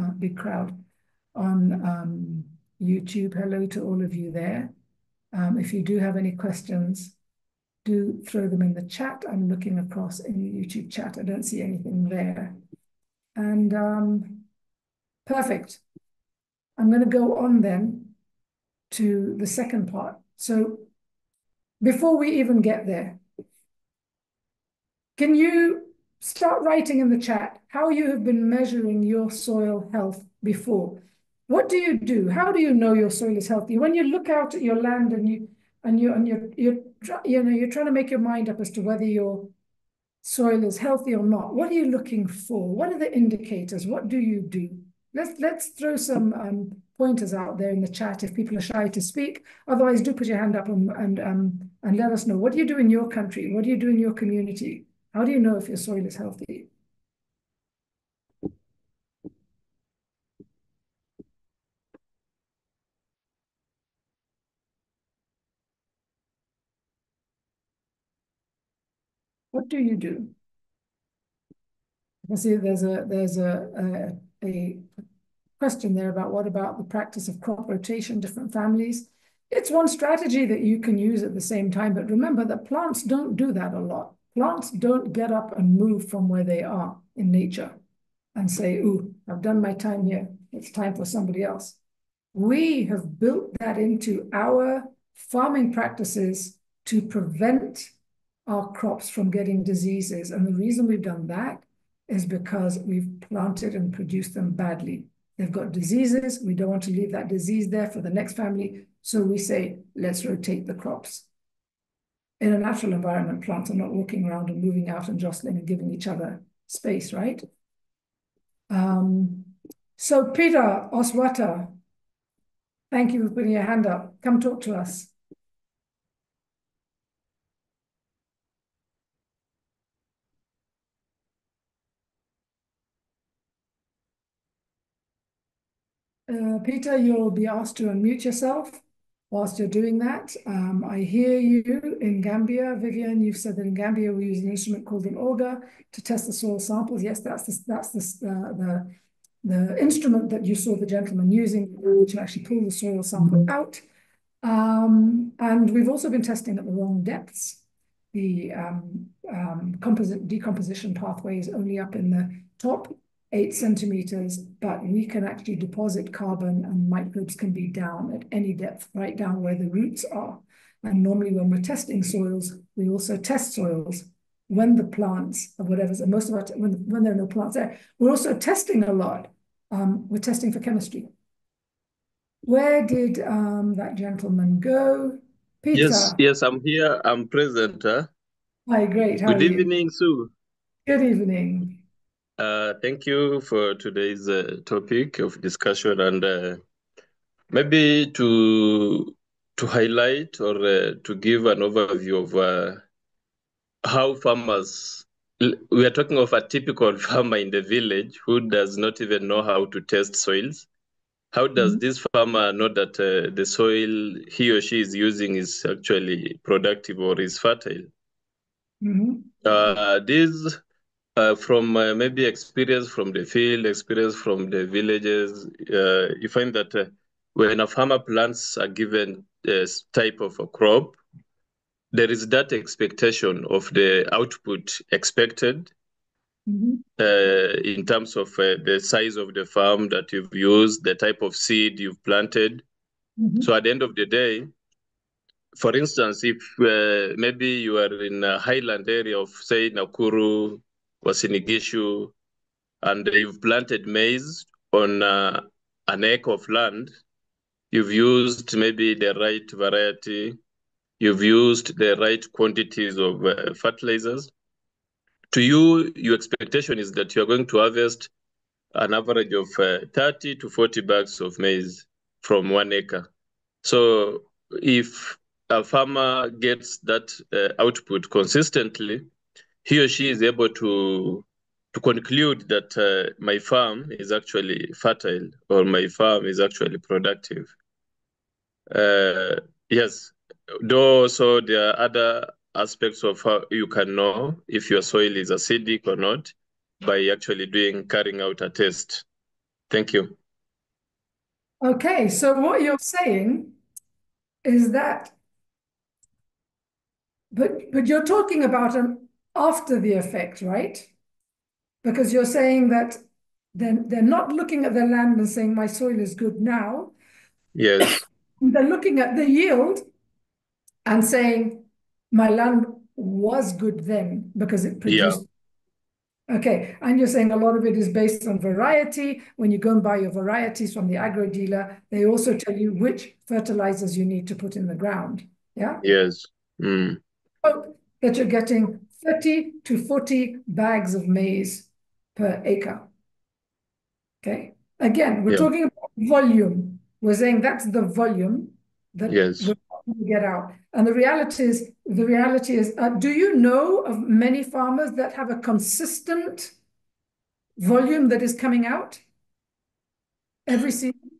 B: YouTube. Hello to all of you there. If you do have any questions, do throw them in the chat. I'm looking across in the YouTube chat. I don't see anything there. And perfect. I'm going to go on then to the second part. So before we even get there, can you start writing in the chat how you have been measuring your soil health before? What do you do? How do you know your soil is healthy? When you look out at your land and you're trying to make your mind up as to whether your soil is healthy or not, what are you looking for? What are the indicators? What do you do? Let's throw some pointers out there in the chat if people are shy to speak. Otherwise, do put your hand up and let us know. What do you do in your country? What do you do in your community? How do you know if your soil is healthy? What do you do? I see there's a question there about what about the practice of crop rotation, different families. It's one strategy that you can use at the same time, but remember that plants don't do that a lot. Plants don't get up and move from where they are in nature and say, ooh, I've done my time here. It's time for somebody else. We have built that into our farming practices to prevent our crops from getting diseases. And the reason we've done that is because we've planted and produced them badly. They've got diseases. We don't want to leave that disease there for the next family. So we say, let's rotate the crops. In a natural environment, plants are not walking around and moving out and jostling and giving each other space, right? So Peter Oswata, thank you for putting your hand up. Come talk to us. Peter, you'll be asked to unmute yourself whilst you're doing that. I hear you in Gambia. Vivian, you've said that in Gambia we use an instrument called an auger to test the soil samples. Yes, that's the instrument that you saw the gentleman using to actually pull the soil sample out. And we've also been testing at the wrong depths. The decomposition pathway is only up in the top 8 centimeters, but we can actually deposit carbon and microbes can be down at any depth, right down where the roots are. And normally when we're testing soils, we also test soils when the plants or whatever, so most of our, when there are no plants there, we're also testing a lot. We're testing for chemistry. Where did that gentleman go? Peter.
S: Yes, I'm here. I'm present.
B: Hi, great. How are you?
S: Good evening, Sue.
B: Good evening.
S: Thank you for today's topic of discussion, and maybe to highlight or to give an overview of how farmers. We are talking of a typical farmer in the village who does not even know how to test soils. How does this farmer know that the soil he or she is using is actually productive or is fertile? This from maybe experience from the field, experience from the villages, you find that when a farmer plants a given type of a crop, there is that expectation of the output expected in terms of the size of the farm that you've used, the type of seed you've planted. So at the end of the day, for instance, if maybe you are in a highland area of, say, Nakuru, Uasin Gishu, and you've planted maize on an acre of land, you've used maybe the right variety, you've used the right quantities of fertilizers. To you, your expectation is that you're going to harvest an average of 30 to 40 bags of maize from 1 acre. So if a farmer gets that output consistently, he or she is able to conclude that my farm is actually fertile or my farm is actually productive. Yes, though also there are other aspects of how you can know if your soil is acidic or not by actually carrying out a test. Thank you.
B: Okay, so what you're saying is that, but you're talking about an after the effect, right? Because you're saying that they're not looking at the land and saying my soil is good now.
S: Yes.
B: They're looking at the yield and saying my land was good then because it produced. Yeah. Okay, and you're saying a lot of it is based on variety. When you go and buy your varieties from the agro dealer, they also tell you which fertilizers you need to put in the ground. Yeah.
S: Yes.
B: Hope that you're getting 30 to 40 bags of maize per acre. Okay. Again, we're talking about volume. We're saying that's the volume that we're going to get out. And the reality is, do you know of many farmers that have a consistent volume that is coming out every season?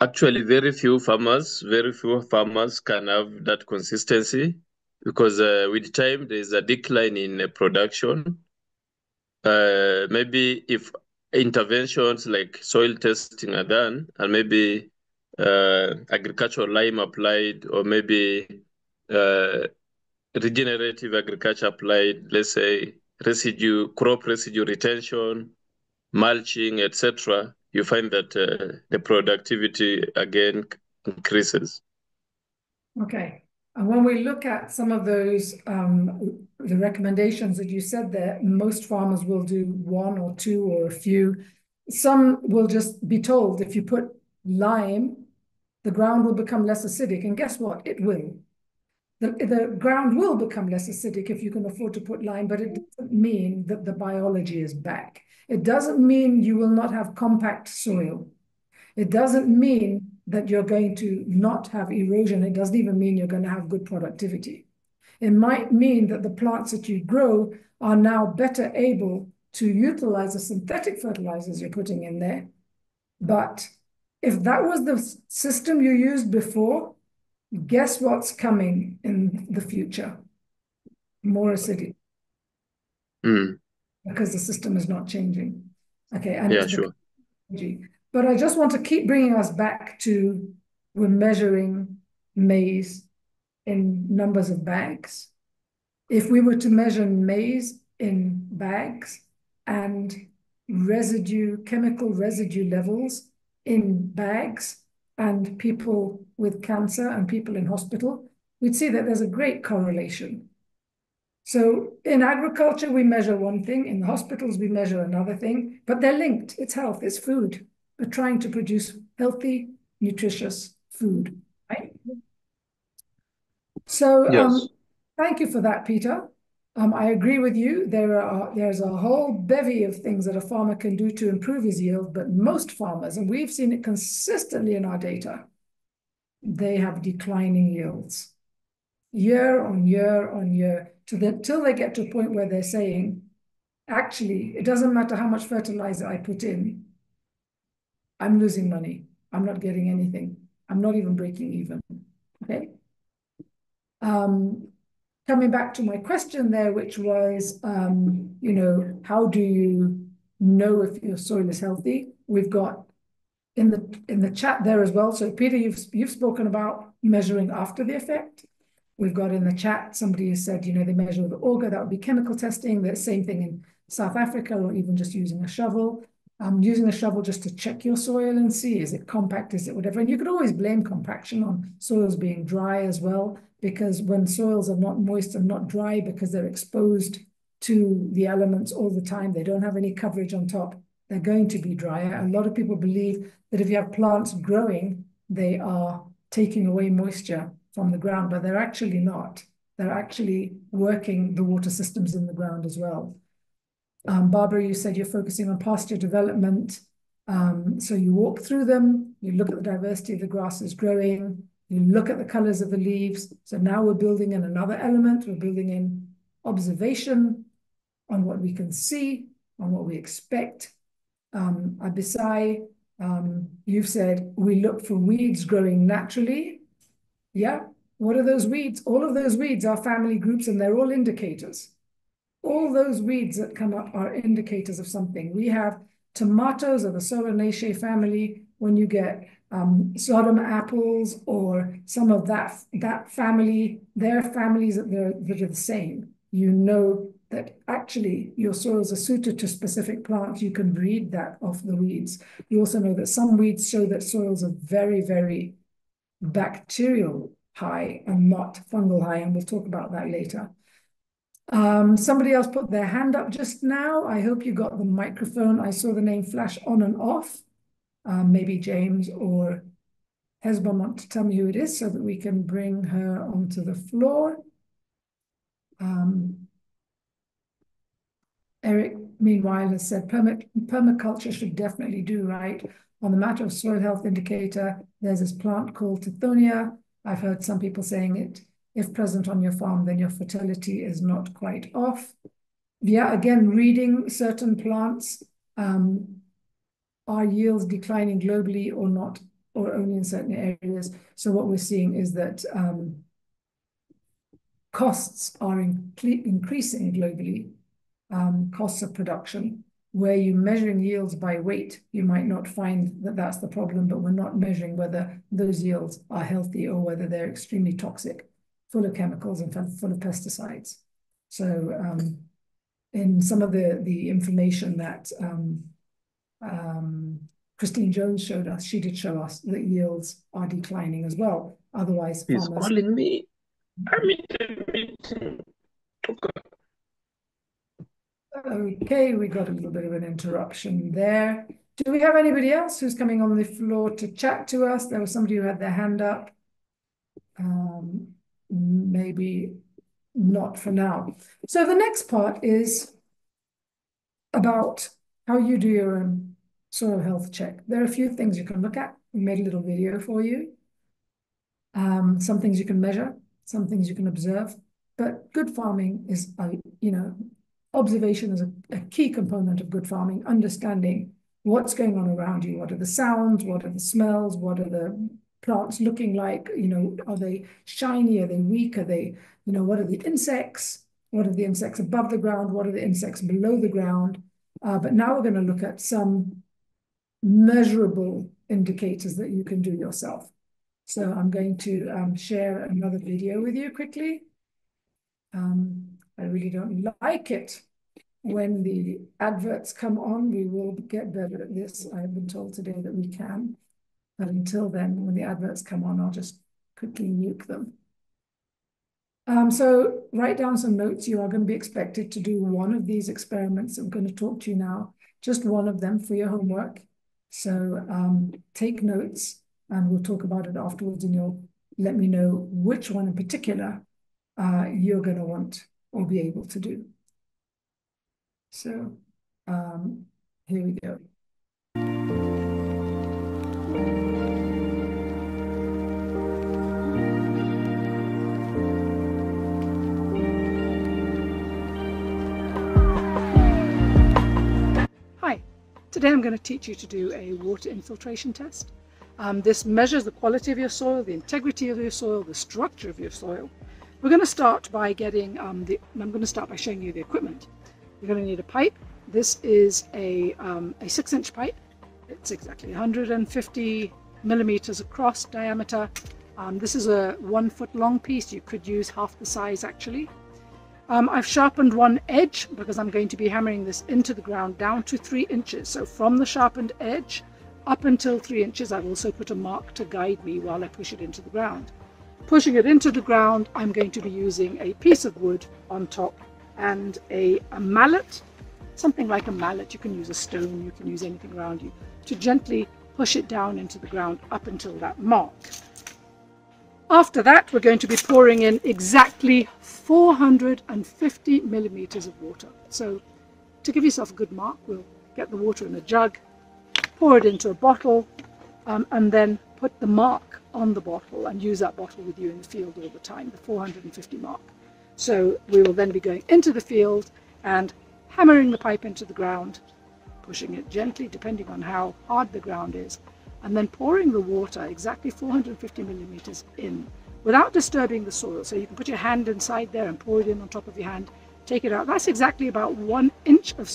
S: Actually, very few farmers can have that consistency because with time there's a decline in production. Maybe if interventions like soil testing are done and maybe agricultural lime applied or maybe regenerative agriculture applied, let's say crop residue retention, mulching, etc., you find that the productivity again increases.
B: Okay. And when we look at some of those, the recommendations that you said there, most farmers will do one or two or a few. Some will just be told if you put lime, the ground will become less acidic. And guess what? It will. The ground will become less acidic if you can afford to put lime, but it doesn't mean that the biology is back. It doesn't mean you will not have compact soil. It doesn't mean that you're going to not have erosion. It doesn't even mean you're going to have good productivity. It might mean that the plants that you grow are now better able to utilize the synthetic fertilizers you're putting in there. But if that was the system you used before, guess what's coming in the future? More acidity. Because the system is not changing. Okay, and
S: yeah, sure.
B: But I just want to keep bringing us back to we're measuring maize in numbers of bags. If we were to measure maize in bags and residue, chemical residue levels in bags, and people with cancer and people in hospital, we'd see that there's a great correlation. So in agriculture, we measure one thing. In the hospitals, we measure another thing. But they're linked. It's health, it's food. We're trying to produce healthy, nutritious food, right? So
S: Yes.
B: thank you for that, Peter. I agree with you. There's a whole bevy of things that a farmer can do to improve his yield, but most farmers, and we've seen it consistently in our data, they have declining yields year on year on year till they get to a point where they're saying, actually, it doesn't matter how much fertilizer I put in, I'm losing money. I'm not getting anything. I'm not even breaking even, okay? Coming back to my question there, which was, you know, how do you know if your soil is healthy? We've got in the chat there as well. So Peter, you've spoken about measuring after the effect. We've got in the chat, somebody has said, you know, they measure with the auger, that would be chemical testing. The same thing in South Africa, or even just using a shovel. Using a shovel just to check your soil and see, is it compact, is it whatever? And you could always blame compaction on soils being dry as well, because when soils are not moist and not dry because they're exposed to the elements all the time, they don't have any coverage on top, they're going to be drier. A lot of people believe that if you have plants growing, they are taking away moisture from the ground, but they're actually not. They're actually working the water systems in the ground as well. Barbara, you said you're focusing on pasture development. So you walk through them, you look at the diversity of the grasses growing, you look at the colors of the leaves. So now we're building in another element. We're building in observation on what we can see, on what we expect. Abisai, you've said we look for weeds growing naturally. Yeah, what are those weeds? All of those weeds are family groups, and they're all indicators. All those weeds that come up are indicators of something. We have tomatoes of the Solanaceae family. When you get Sodom apples or some of that family, they're families that are the same. You know that actually your soils are suited to specific plants. You can read that off the weeds. You also know that some weeds show that soils are very, very bacterial high and not fungal high, and we'll talk about that later. Somebody else put their hand up just now. I hope you got the microphone. I saw the name flash on and off. Maybe James or Hesba want to tell me who it is so that we can bring her onto the floor. Eric, meanwhile, has said permaculture should definitely do right. On the matter of soil health indicator, there's this plant called Tithonia. I've heard some people saying it, if present on your farm, then your fertility is not quite off. Yeah, again, reading certain plants, are yields declining globally or not, or only in certain areas? So what we're seeing is that costs are increasing globally, costs of production. Where you're measuring yields by weight, you might not find that that's the problem, but we're not measuring whether those yields are healthy or whether they're extremely toxic, full of chemicals and full of pesticides. So in some of the information that Christine Jones showed us, she did show us that yields are declining as well. Otherwise,
S: He's
B: farmers...
S: calling me.
B: Okay, we got a little bit of an interruption there. Do we have anybody else who's coming on the floor to chat to us? There was somebody who had their hand up. Maybe not for now. So the next part is about how you do your own soil health check. There are a few things you can look at. We made a little video for you. Some things you can measure, some things you can observe, but good farming is, observation is a key component of good farming, understanding what's going on around you. What are the sounds? What are the smells? What are the plants looking like? Are they shiny? Are they weak? Are they, what are the insects? What are the insects above the ground? What are the insects below the ground? But now we're going to look at some measurable indicators that you can do yourself. So I'm going to share another video with you quickly. I really don't like it when the adverts come on. We will get better at this. I've been told today that we can. But until then, when the adverts come on, I'll just quickly nuke them. So write down some notes. You are going to be expected to do one of these experiments I'm going to talk to you now, just one of them for your homework. So take notes and we'll talk about it afterwards, and you'll let me know which one in particular you're going to want or be able to do. So here we go.
T: Hi, today I'm going to teach you to do a water infiltration test. This measures the quality of your soil, the integrity of your soil, the structure of your soil. We're going to start by getting I'm going to start by showing you the equipment. You're going to need a pipe. This is a 6-inch pipe. It's exactly 150 millimeters across diameter. This is a 1 foot long piece. You could use half the size actually. I've sharpened one edge because I'm going to be hammering this into the ground down to 3 inches. So from the sharpened edge up until 3 inches, I've also put a mark to guide me while I push it into the ground. Pushing it into the ground, I'm going to be using a piece of wood on top and a mallet, something like a mallet. You can use a stone, you can use anything around you, to gently push it down into the ground up until that mark. After that, we're going to be pouring in exactly 450 millimeters of water. So to give yourself a good mark, we'll get the water in a jug, pour it into a bottle, and then put the mark on the bottle and use that bottle with you in the field all the time, the 450 mark. So we will then be going into the field and hammering the pipe into the ground, pushing it gently depending on how hard the ground is, and then pouring the water exactly 450 millimeters in without disturbing the soil. So you can put your hand inside there and pour it in on top of your hand, take it out. That's exactly about 1 inch of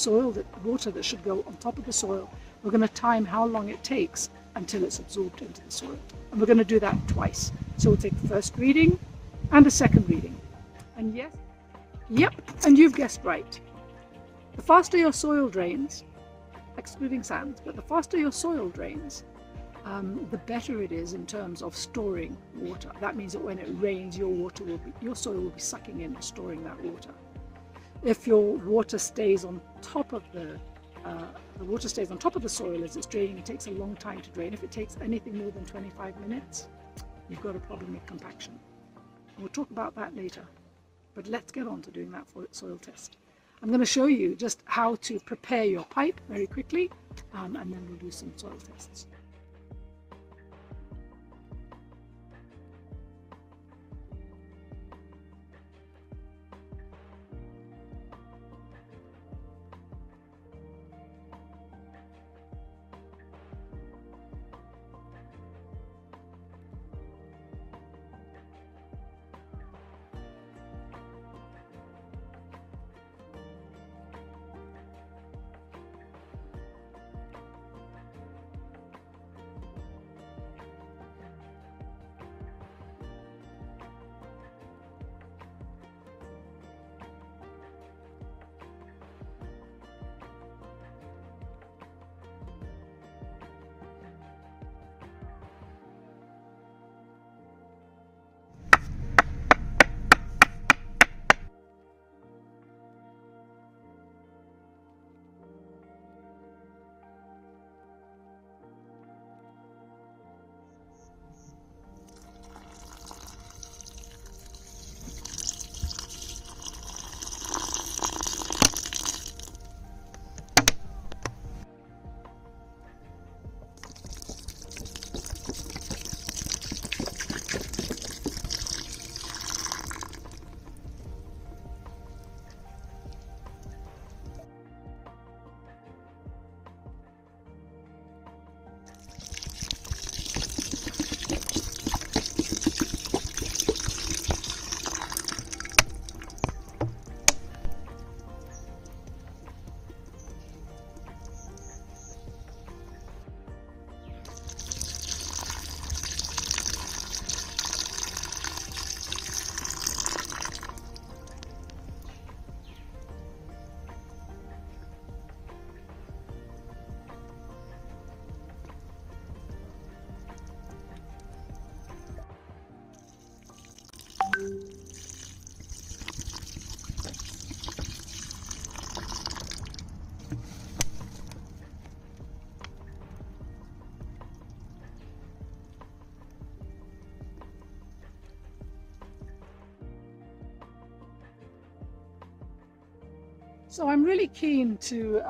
T: water that should go on top of the soil. We're going to time how long it takes until it's absorbed into the soil. And we're going to do that twice. So we'll take the first reading and a second reading. And yes, yep, and you've guessed right. The faster your soil drains, excluding sands, but the faster your soil drains, the better it is in terms of storing water. That means that when it rains, your soil will be sucking in and storing that water. If your water stays on top of the soil as it's draining, it takes a long time to drain. If it takes anything more than 25 minutes, you've got a problem with compaction. And we'll talk about that later. But let's get on to doing that soil test. I'm going to show you just how to prepare your pipe very quickly, and then we'll do some soil tests. So I'm really keen to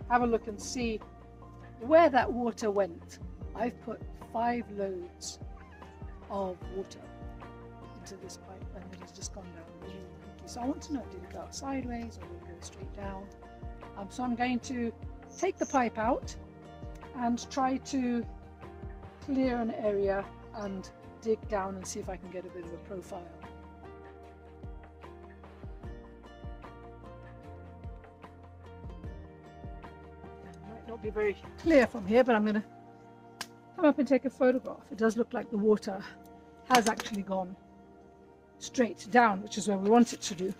T: have a look and see where that water went. I've put 5 loads of water into this pipe and it has just gone down really quickly. So I want to know, did it go out sideways or did it go straight down? So I'm going to take the pipe out and try to clear an area and dig down and see if I can get a bit of a profile. Might not be very clear from here, but I'm going to come up and take a photograph. It does look like the water has actually gone straight down, which is where we want it to do.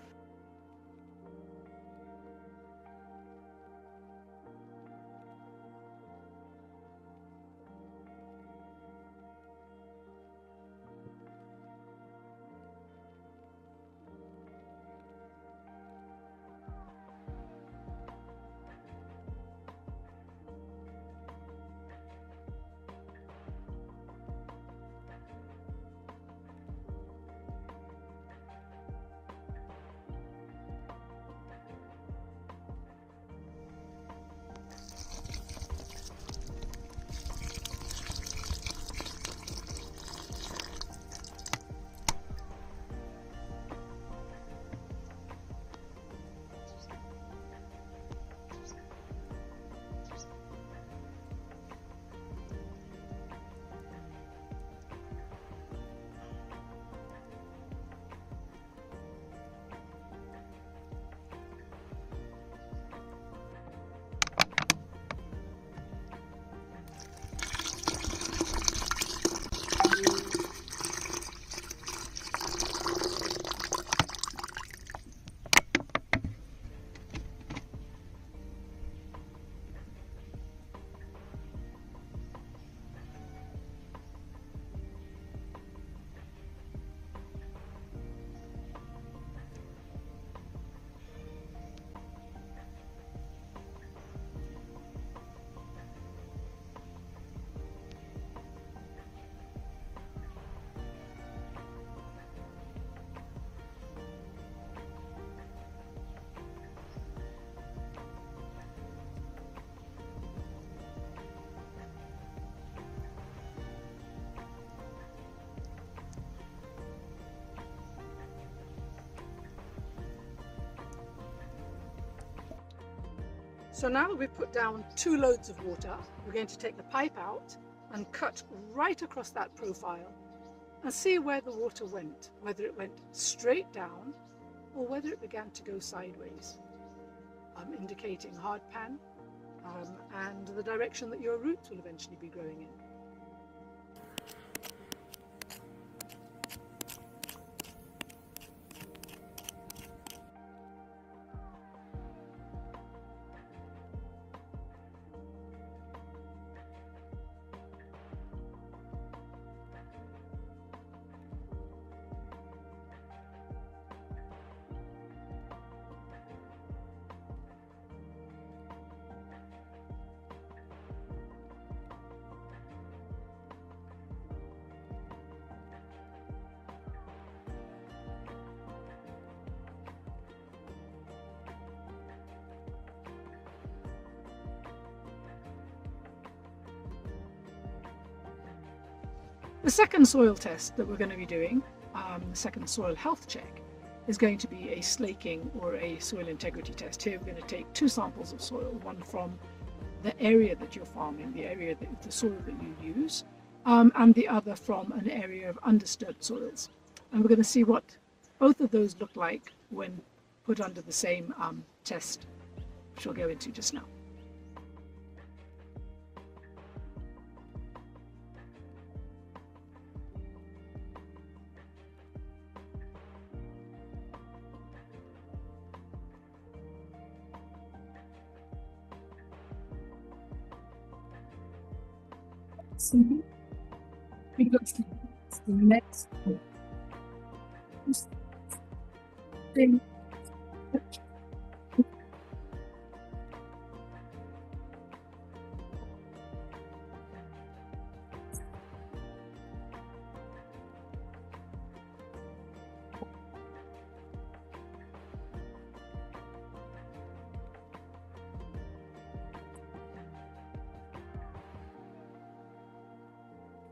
T: So now that we've put down 2 loads of water, we're going to take the pipe out and cut right across that profile and see where the water went, whether it went straight down or whether it began to go sideways, indicating hard pan and the direction that your roots will eventually be growing in. The second soil test that we're going to be doing, the second soil health check, is going to be a slaking or a soil integrity test. Here we're going to take 2 samples of soil, one from the area that you're farming, the area that the soil that you use, and the other from an area of undisturbed soils. And we're going to see what both of those look like when put under the same test, which we'll go into just now. Because the next thing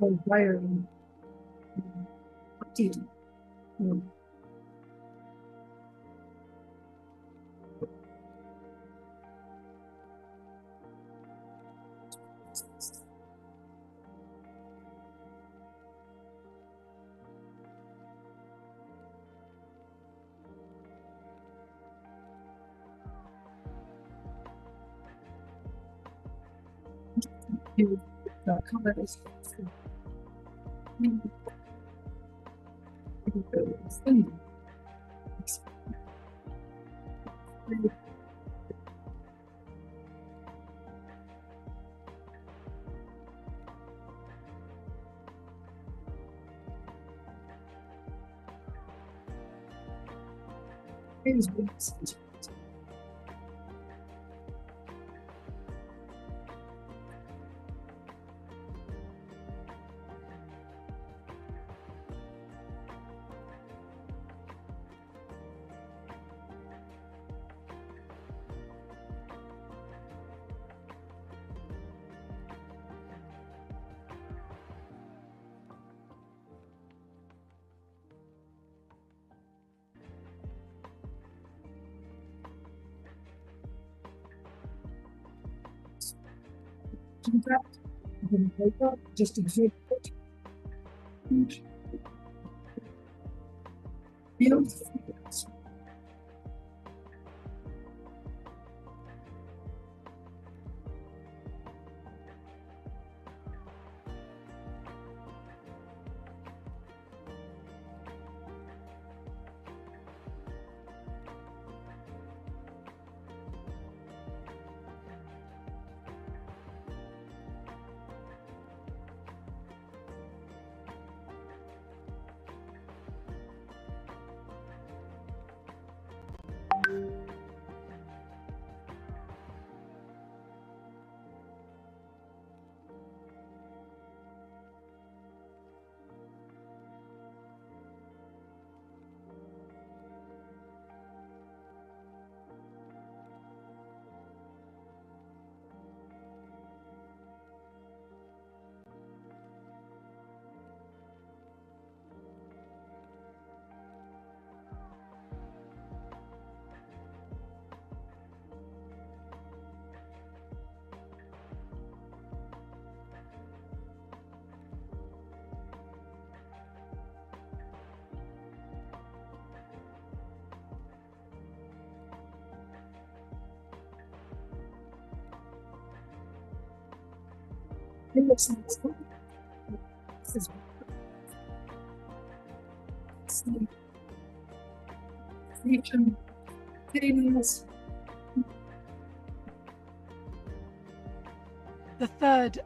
B: called wiring. Just exhibit The third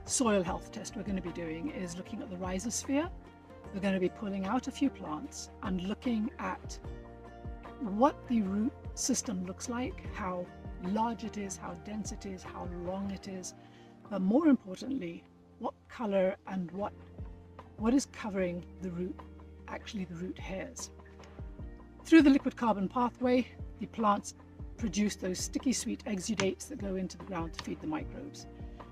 B: soil health test we're going to be doing is looking at the rhizosphere. We're going to be pulling out a few plants and looking at what the root system looks like, how large it is, how dense it is, how long it is, but more importantly, what color and what is covering the root, actually the root hairs. Through the liquid carbon pathway, the plants produce those sticky sweet exudates that go into the ground to feed the microbes.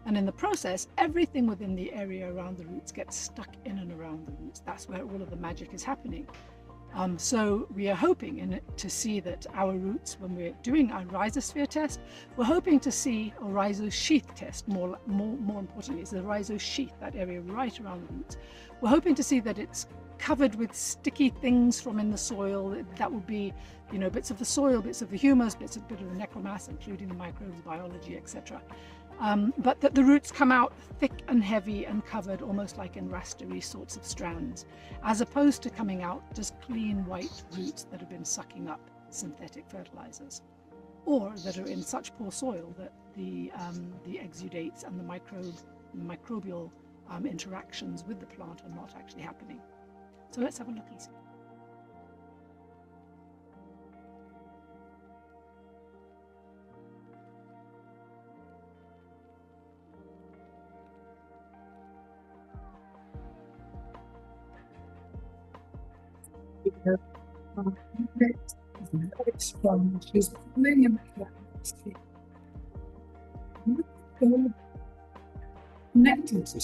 B: And in the process, everything within the area around the roots gets stuck in and around the roots. That's where all of the magic is happening. So we are hoping to see that our roots, when we're doing our rhizosphere test, we're hoping to see a rhizosheath test, more importantly, it's the rhizosheath, that area right around the roots. We're hoping to see that it's covered with sticky things from in the soil. That would be, you know, bits of the soil, bits of the humus, bit of the necromass, including the microbes, biology, etc. But that the roots come out thick and heavy and covered almost like in rastery sorts of strands, as opposed to coming out just clean white roots that have been sucking up synthetic fertilizers, or that are in such poor soil that the exudates and the microbial interactions with the plant are not actually happening. So let's have a look and see. Connected to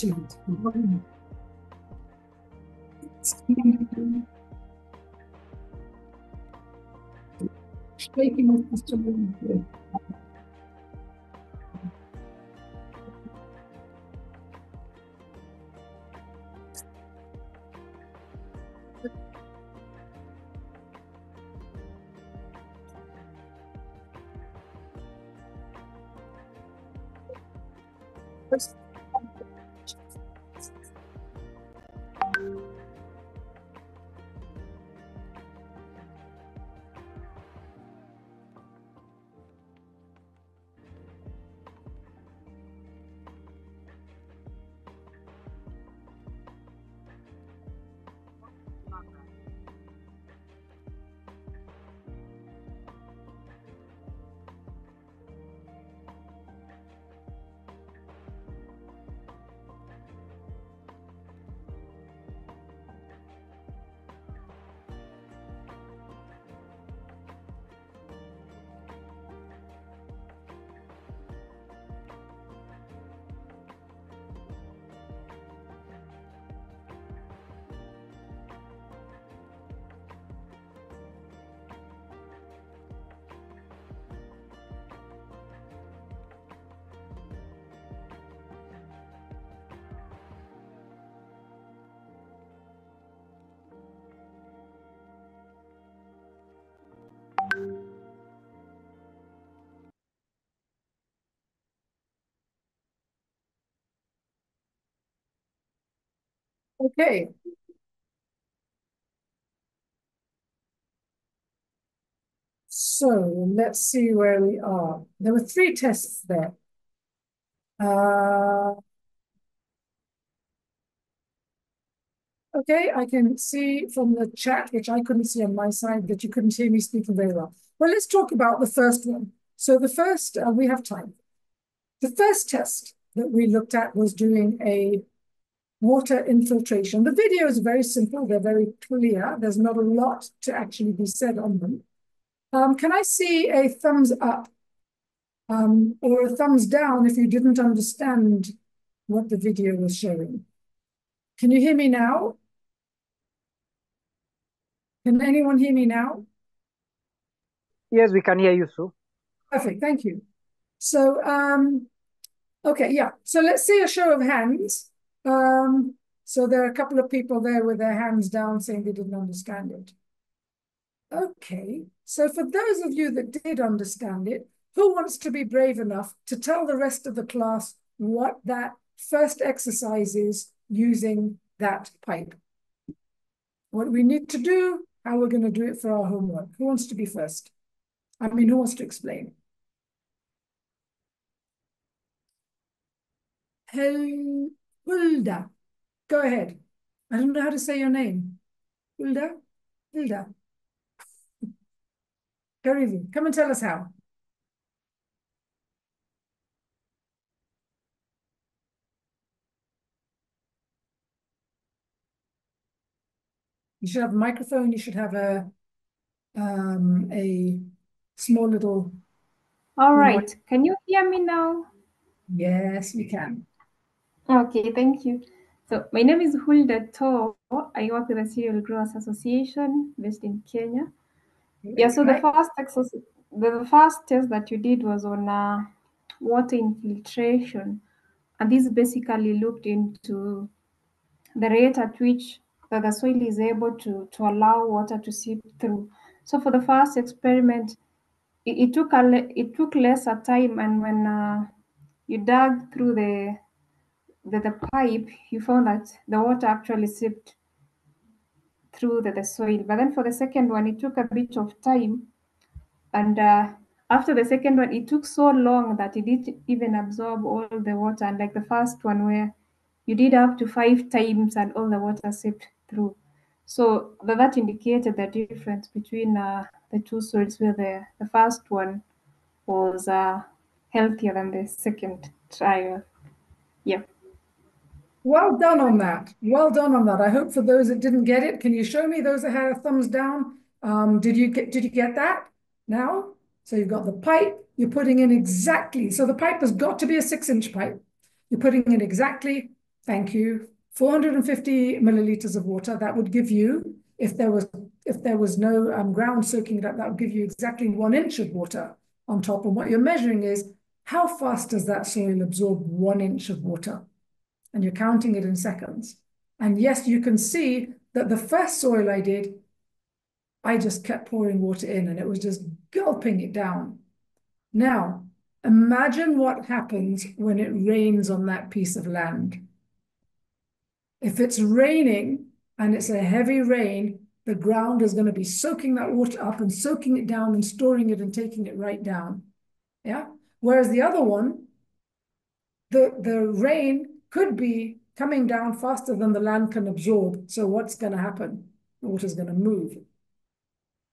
B: Shaking of the story. Okay. So let's see where we are. There were 3 tests there. Okay, I can see from the chat, which I couldn't see on my side, that you couldn't hear me speaking very well. Well, let's talk about the first one. So the first, we have time. The first test that we looked at was doing a water infiltration. The videos are very simple. They're very clear. There's not a lot to actually be said on them. Can I see a thumbs up or a thumbs down if you didn't understand what the video was showing? Can you hear me now? Can anyone hear me now?
A: Yes, we can hear you, Sue.
B: Perfect, thank you. So, okay, yeah. So let's see a show of hands. So there are a couple of people there with their hands down saying they didn't understand it. Okay, so for those of you that did understand it, who wants to be brave enough to tell the rest of the class what that first exercise is using that pipe? What we need to do, how we're going to do it for our homework. Who wants to be first? I mean, who wants to explain? Hulda, go ahead. I don't know how to say your name. Hulda? Hilda. Karivu, come and tell us how. You should have a microphone. You should have a small little.
U: All right. Can you hear me now?
B: Yes, we can.
U: Okay, thank you. So my name is Hulda To. I work with the Cereal Growers Association based in Kenya. Yeah, so the first test that you did was on water infiltration. And this basically looked into the rate at which the soil is able to allow water to seep through. So for the first experiment, it took lesser time, and when you dug through the pipe, you found that the water actually seeped through the soil. But then for the second one, it took a bit of time, and after the second one, it took so long that it didn't even absorb all the water. And like the first one, where you did up to 5 times and all the water seeped through. So that indicated the difference between the two soils, where the first one was healthier than the second trial. Yeah.
B: Well done on that. Well done on that. I hope for those that didn't get it, can you show me those that had a thumbs down? Did you get that now? So you've got the pipe, you're putting in exactly. So the pipe has got to be a 6-inch pipe. You're putting in exactly, thank you, 450 milliliters of water. That would give you, if there was no ground soaking it up, that would give you exactly 1 inch of water on top. And what you're measuring is how fast does that soil absorb 1 inch of water? And you're counting it in seconds. And yes, you can see that the first soil I did, I just kept pouring water in and it was just gulping it down. Now, imagine what happens when it rains on that piece of land. If it's raining and it's a heavy rain, the ground is going to be soaking that water up and soaking it down and storing it and taking it right down. Yeah. Whereas the other one, the rain could be coming down faster than the land can absorb. So what's going to happen? The water is going to move.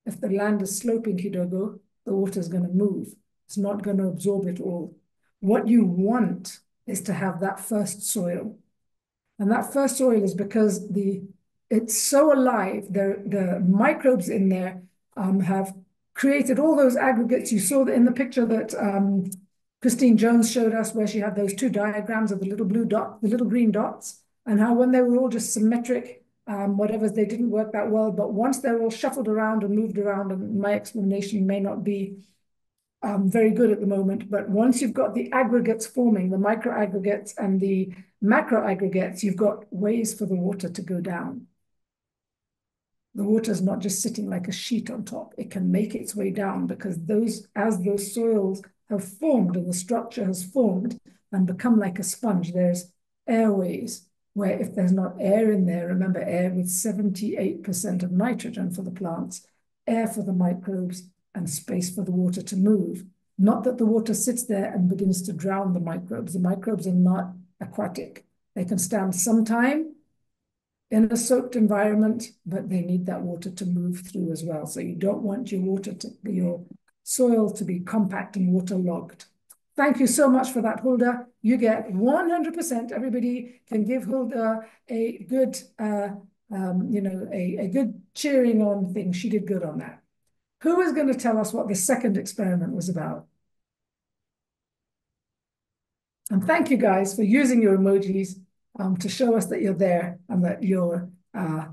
B: If the land is sloping, Kidogo, the water is going to move. It's not going to absorb it all. What you want is to have that first soil. And that first soil is because it's so alive. The microbes in there have created all those aggregates. You saw that in the picture that Christine Jones showed us, where she had those 2 diagrams of the little blue dot, the little green dots, and how when they were all just symmetric, whatever, they didn't work that well. But once they're all shuffled around and moved around, and my explanation may not be very good at the moment, but once you've got the aggregates forming, the micro aggregates and the macro aggregates, you've got ways for the water to go down. The water is not just sitting like a sheet on top. It can make its way down because as those soils have formed and the structure has formed and become like a sponge, there's airways where if there's not air in there, remember air with 78% of nitrogen for the plants, air for the microbes, and space for the water to move. Not that the water sits there and begins to drown the microbes. The microbes are not aquatic. They can stand some time in a soaked environment, but they need that water to move through as well. So you don't want your soil to be compact and waterlogged. Thank you so much for that, Hulda. You get 100%. Everybody can give Hulda a good, a good cheering on thing. She did good on that. Who is going to tell us what the second experiment was about? And thank you guys for using your emojis to show us that you're there and that you're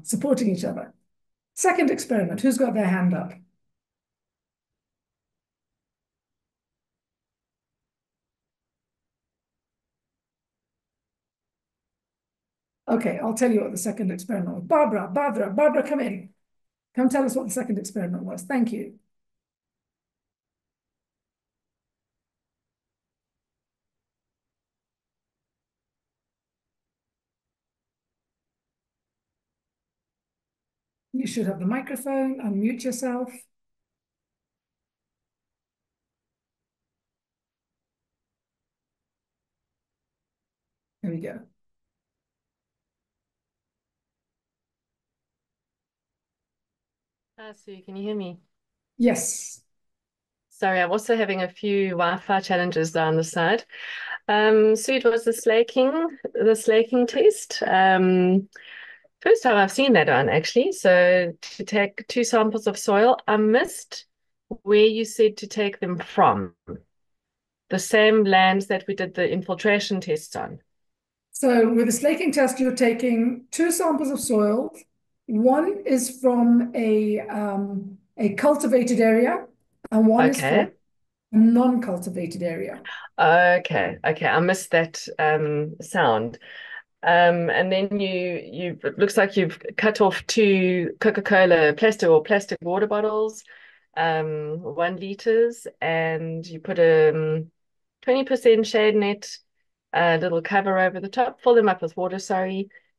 B: supporting each other. Second experiment, who's got their hand up? Okay, I'll tell you what the second experiment was. Barbara, come in. Come tell us what the second experiment was. Thank you. You should have the microphone, unmute yourself. There we go.
E: Sue, can you hear me?
B: Yes.
E: Sorry, I'm also having a few Wi-Fi challenges down the side. Sue, it was the slaking test. First time I've seen that one, actually. So to take 2 samples of soil, I missed where you said to take them from. The same lands that we did the infiltration tests on.
B: So with the slaking test, you're taking 2 samples of soil. One is from a cultivated area, and one is from a non-cultivated area.
E: Okay, I missed that sound. And then it looks like you've cut off 2 Coca-Cola plastic water bottles, 1 liters, and you put a 20% shade net, a little cover over the top, fill them up with water,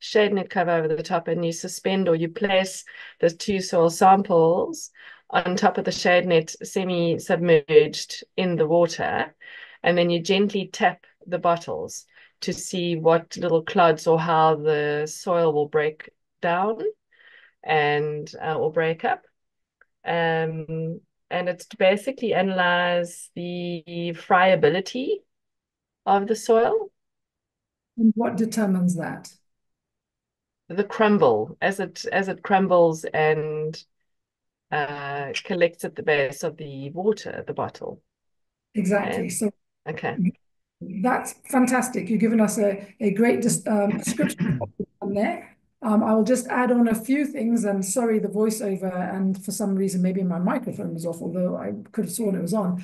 E: shade net cover over the top, and you suspend or you place those 2 soil samples on top of the shade net, semi-submerged in the water, and then you gently tap the bottles to see what little clods or how the soil will break down and will break up. And it's to basically analyze the friability of the soil.
B: And what determines that?
E: The crumble, as it crumbles and collects at the base of the water, the bottle.
B: Exactly. So
E: okay.
B: That's fantastic. You've given us a great description of there. I will just add on a few things, and sorry, the voiceover, and for some reason, maybe my microphone was off, although I could have sworn it was on.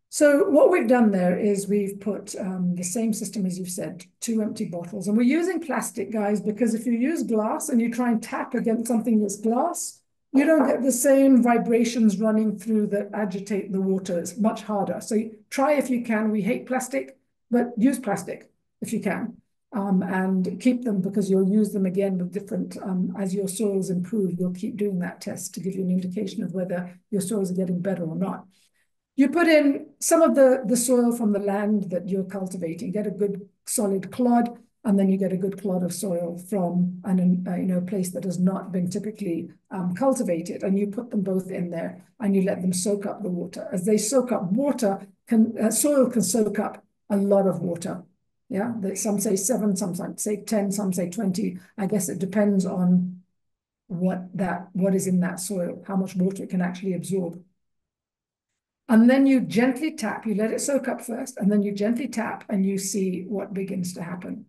B: So what we've done there is we've put the same system as you've said, 2 empty bottles. And we're using plastic, guys, because if you use glass and you try and tap against something that's glass, you don't get the same vibrations running through that agitate the water. It's much harder. So try if you can. We hate plastic, but use plastic if you can. And keep them, because you'll use them again with different, as your soils improve, you'll keep doing that test to give you an indication of whether your soils are getting better or not. You put in some of the soil from the land that you're cultivating, get a good solid clod, and then you get a good clod of soil from a place that has not been typically cultivated, and you put them both in there and you let them soak up the water. As they soak up water, soil can soak up a lot of water. Yeah, some say 7, some say 10, some say 20. I guess it depends on what is in that soil, how much water it can actually absorb. And then you gently tap, you let it soak up first, and then you gently tap and you see what begins to happen.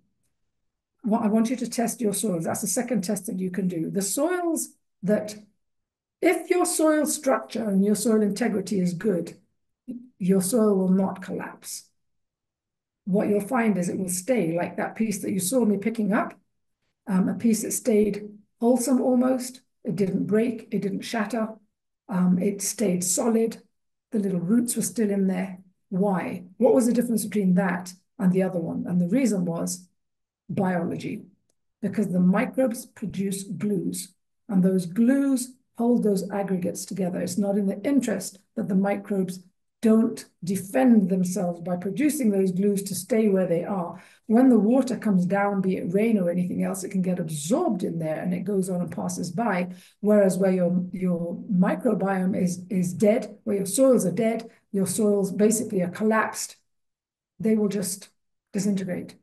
B: I want you to test your soils. That's the second test that you can do. The soils that, if your soil structure and your soil integrity is good, your soil will not collapse. What you'll find is it will stay like that piece that you saw me picking up, a piece that stayed wholesome almost. It didn't break, it didn't shatter, it stayed solid. The little roots were still in there. Why? What was the difference between that and the other one? And the reason was biology, because the microbes produce glues, and those glues hold those aggregates together. It's not in the interest that the microbes don't defend themselves by producing those glues to stay where they are. When the water comes down, be it rain or anything else, it can get absorbed in there and it goes on and passes by. Whereas where your microbiome is dead, where your soils are dead, your soils basically are collapsed, they will just disintegrate.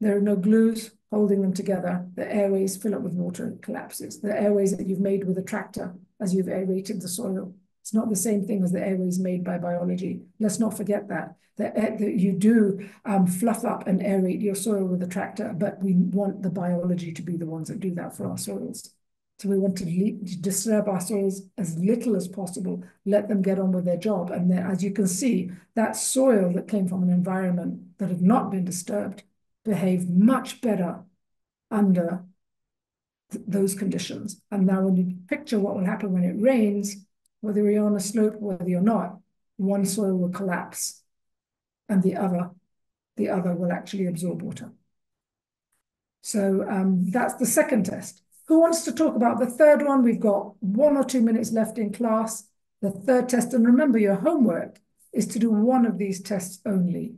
B: There are no glues holding them together. The airways fill up with water and collapses. The airways that you've made with a tractor as you've aerated the soil. It's not the same thing as the airways made by biology. Let's not forget that you do fluff up and aerate your soil with a tractor, but we want the biology to be the ones that do that for our soils. So we want to disturb our soils as little as possible, let them get on with their job. And then, as you can see, that soil that came from an environment that had not been disturbed behaved much better under those conditions. And now when you picture what will happen when it rains, whether you're on a slope, whether you're not, one soil will collapse and the other will actually absorb water. So that's the second test. Who wants to talk about the third one? We've got 1 or 2 minutes left in class. The third test, and remember your homework is to do one of these tests only.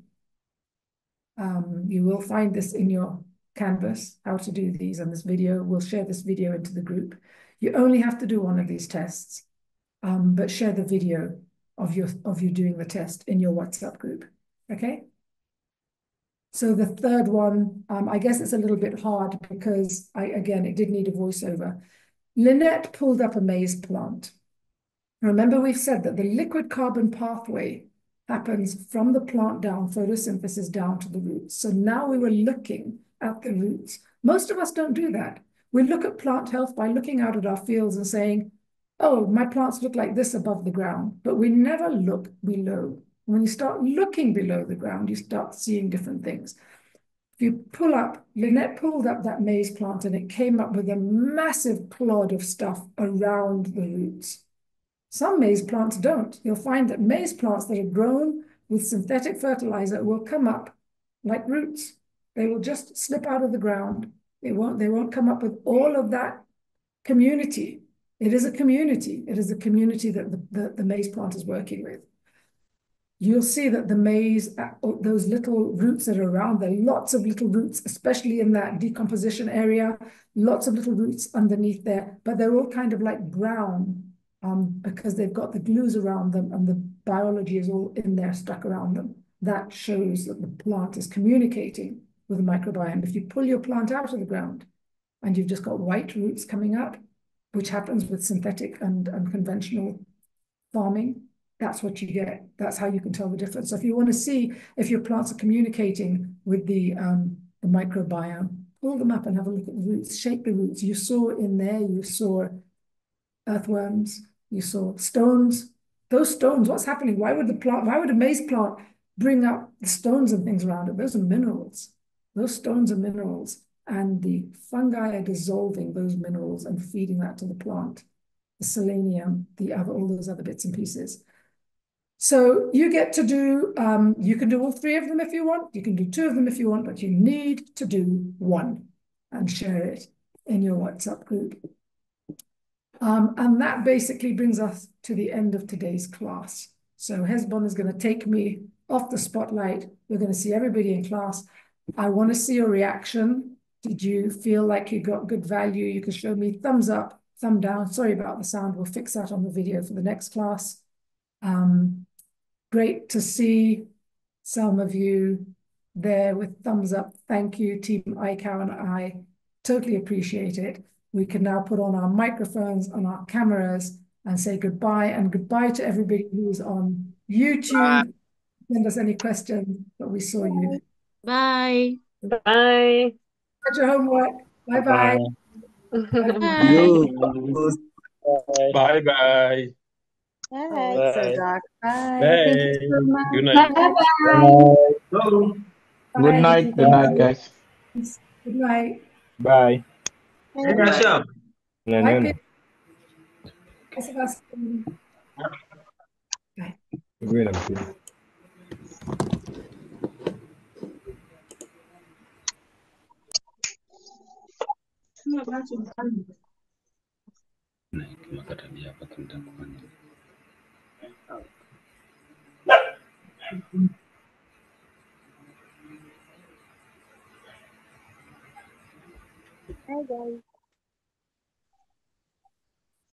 B: You will find this in your Canvas, how to do these, and this video. We'll share this video into the group. You only have to do one of these tests. But share the video of you doing the test in your WhatsApp group, okay? So the third one, I guess it's a little bit hard because again, it did need a voiceover. Lynette pulled up a maize plant. Remember, we've said that the liquid carbon pathway happens from the plant down, photosynthesis down to the roots. So now we were looking at the roots. Most of us don't do that. We look at plant health by looking out at our fields and saying, oh, my plants look like this above the ground, but we never look below. When you start looking below the ground, you start seeing different things. If you pull up, Lynette pulled up that maize plant and it came up with a massive clod of stuff around the roots. Some maize plants don't. You'll find that maize plants that are grown with synthetic fertilizer will come up like roots. They will just slip out of the ground. They won't come up with all of that community. It is a community. It is a community that the maize plant is working with. You'll see that the maize, those little roots that are around, there are lots of little roots, especially in that decomposition area, lots of little roots underneath there, but they're all kind of like brown because they've got the glues around them and the biology is all in there stuck around them. That shows that the plant is communicating with the microbiome. If you pull your plant out of the ground and you've just got white roots coming up, which happens with synthetic and conventional farming, that's what you get. That's how you can tell the difference. So if you want to see if your plants are communicating with the microbiome, pull them up and have a look at the roots, shake the roots. You saw in there, you saw earthworms, you saw stones. Those stones, what's happening? Why would a maize plant bring up the stones and things around it? Those are minerals. Those stones are minerals. And the fungi are dissolving those minerals and feeding that to the plant. The selenium, all those other bits and pieces. So you get to do, you can do all 3 of them if you want. You can do 2 of them if you want, but you need to do 1 and share it in your WhatsApp group. And that basically brings us to the end of today's class. So Hesbon is going to take me off the spotlight. We're going to see everybody in class. I want to see your reaction. Did you feel like you got good value? You can show me thumbs up, thumb down. Sorry about the sound. We'll fix that on the video for the next class. Great to see some of you there with thumbs up. Thank you, Team iCow and I. Totally appreciate it. We can now put on our microphones and our cameras and say goodbye, and goodbye to everybody who's on YouTube. Send us any questions, but we saw you.
D: Bye.
E: Bye.
B: Got your homework. Bye-bye.
S: Bye-bye.
D: Bye.
U: So Doc, bye.
S: Bye.
U: Thank you so much.
S: Good night.
U: Bye-bye.
V: Good night. Good night, guys.
B: Good night.
V: Bye.
U: Bye.
B: Bye, Pip. Bye, Sebastian. Bye.
D: Bye, guys.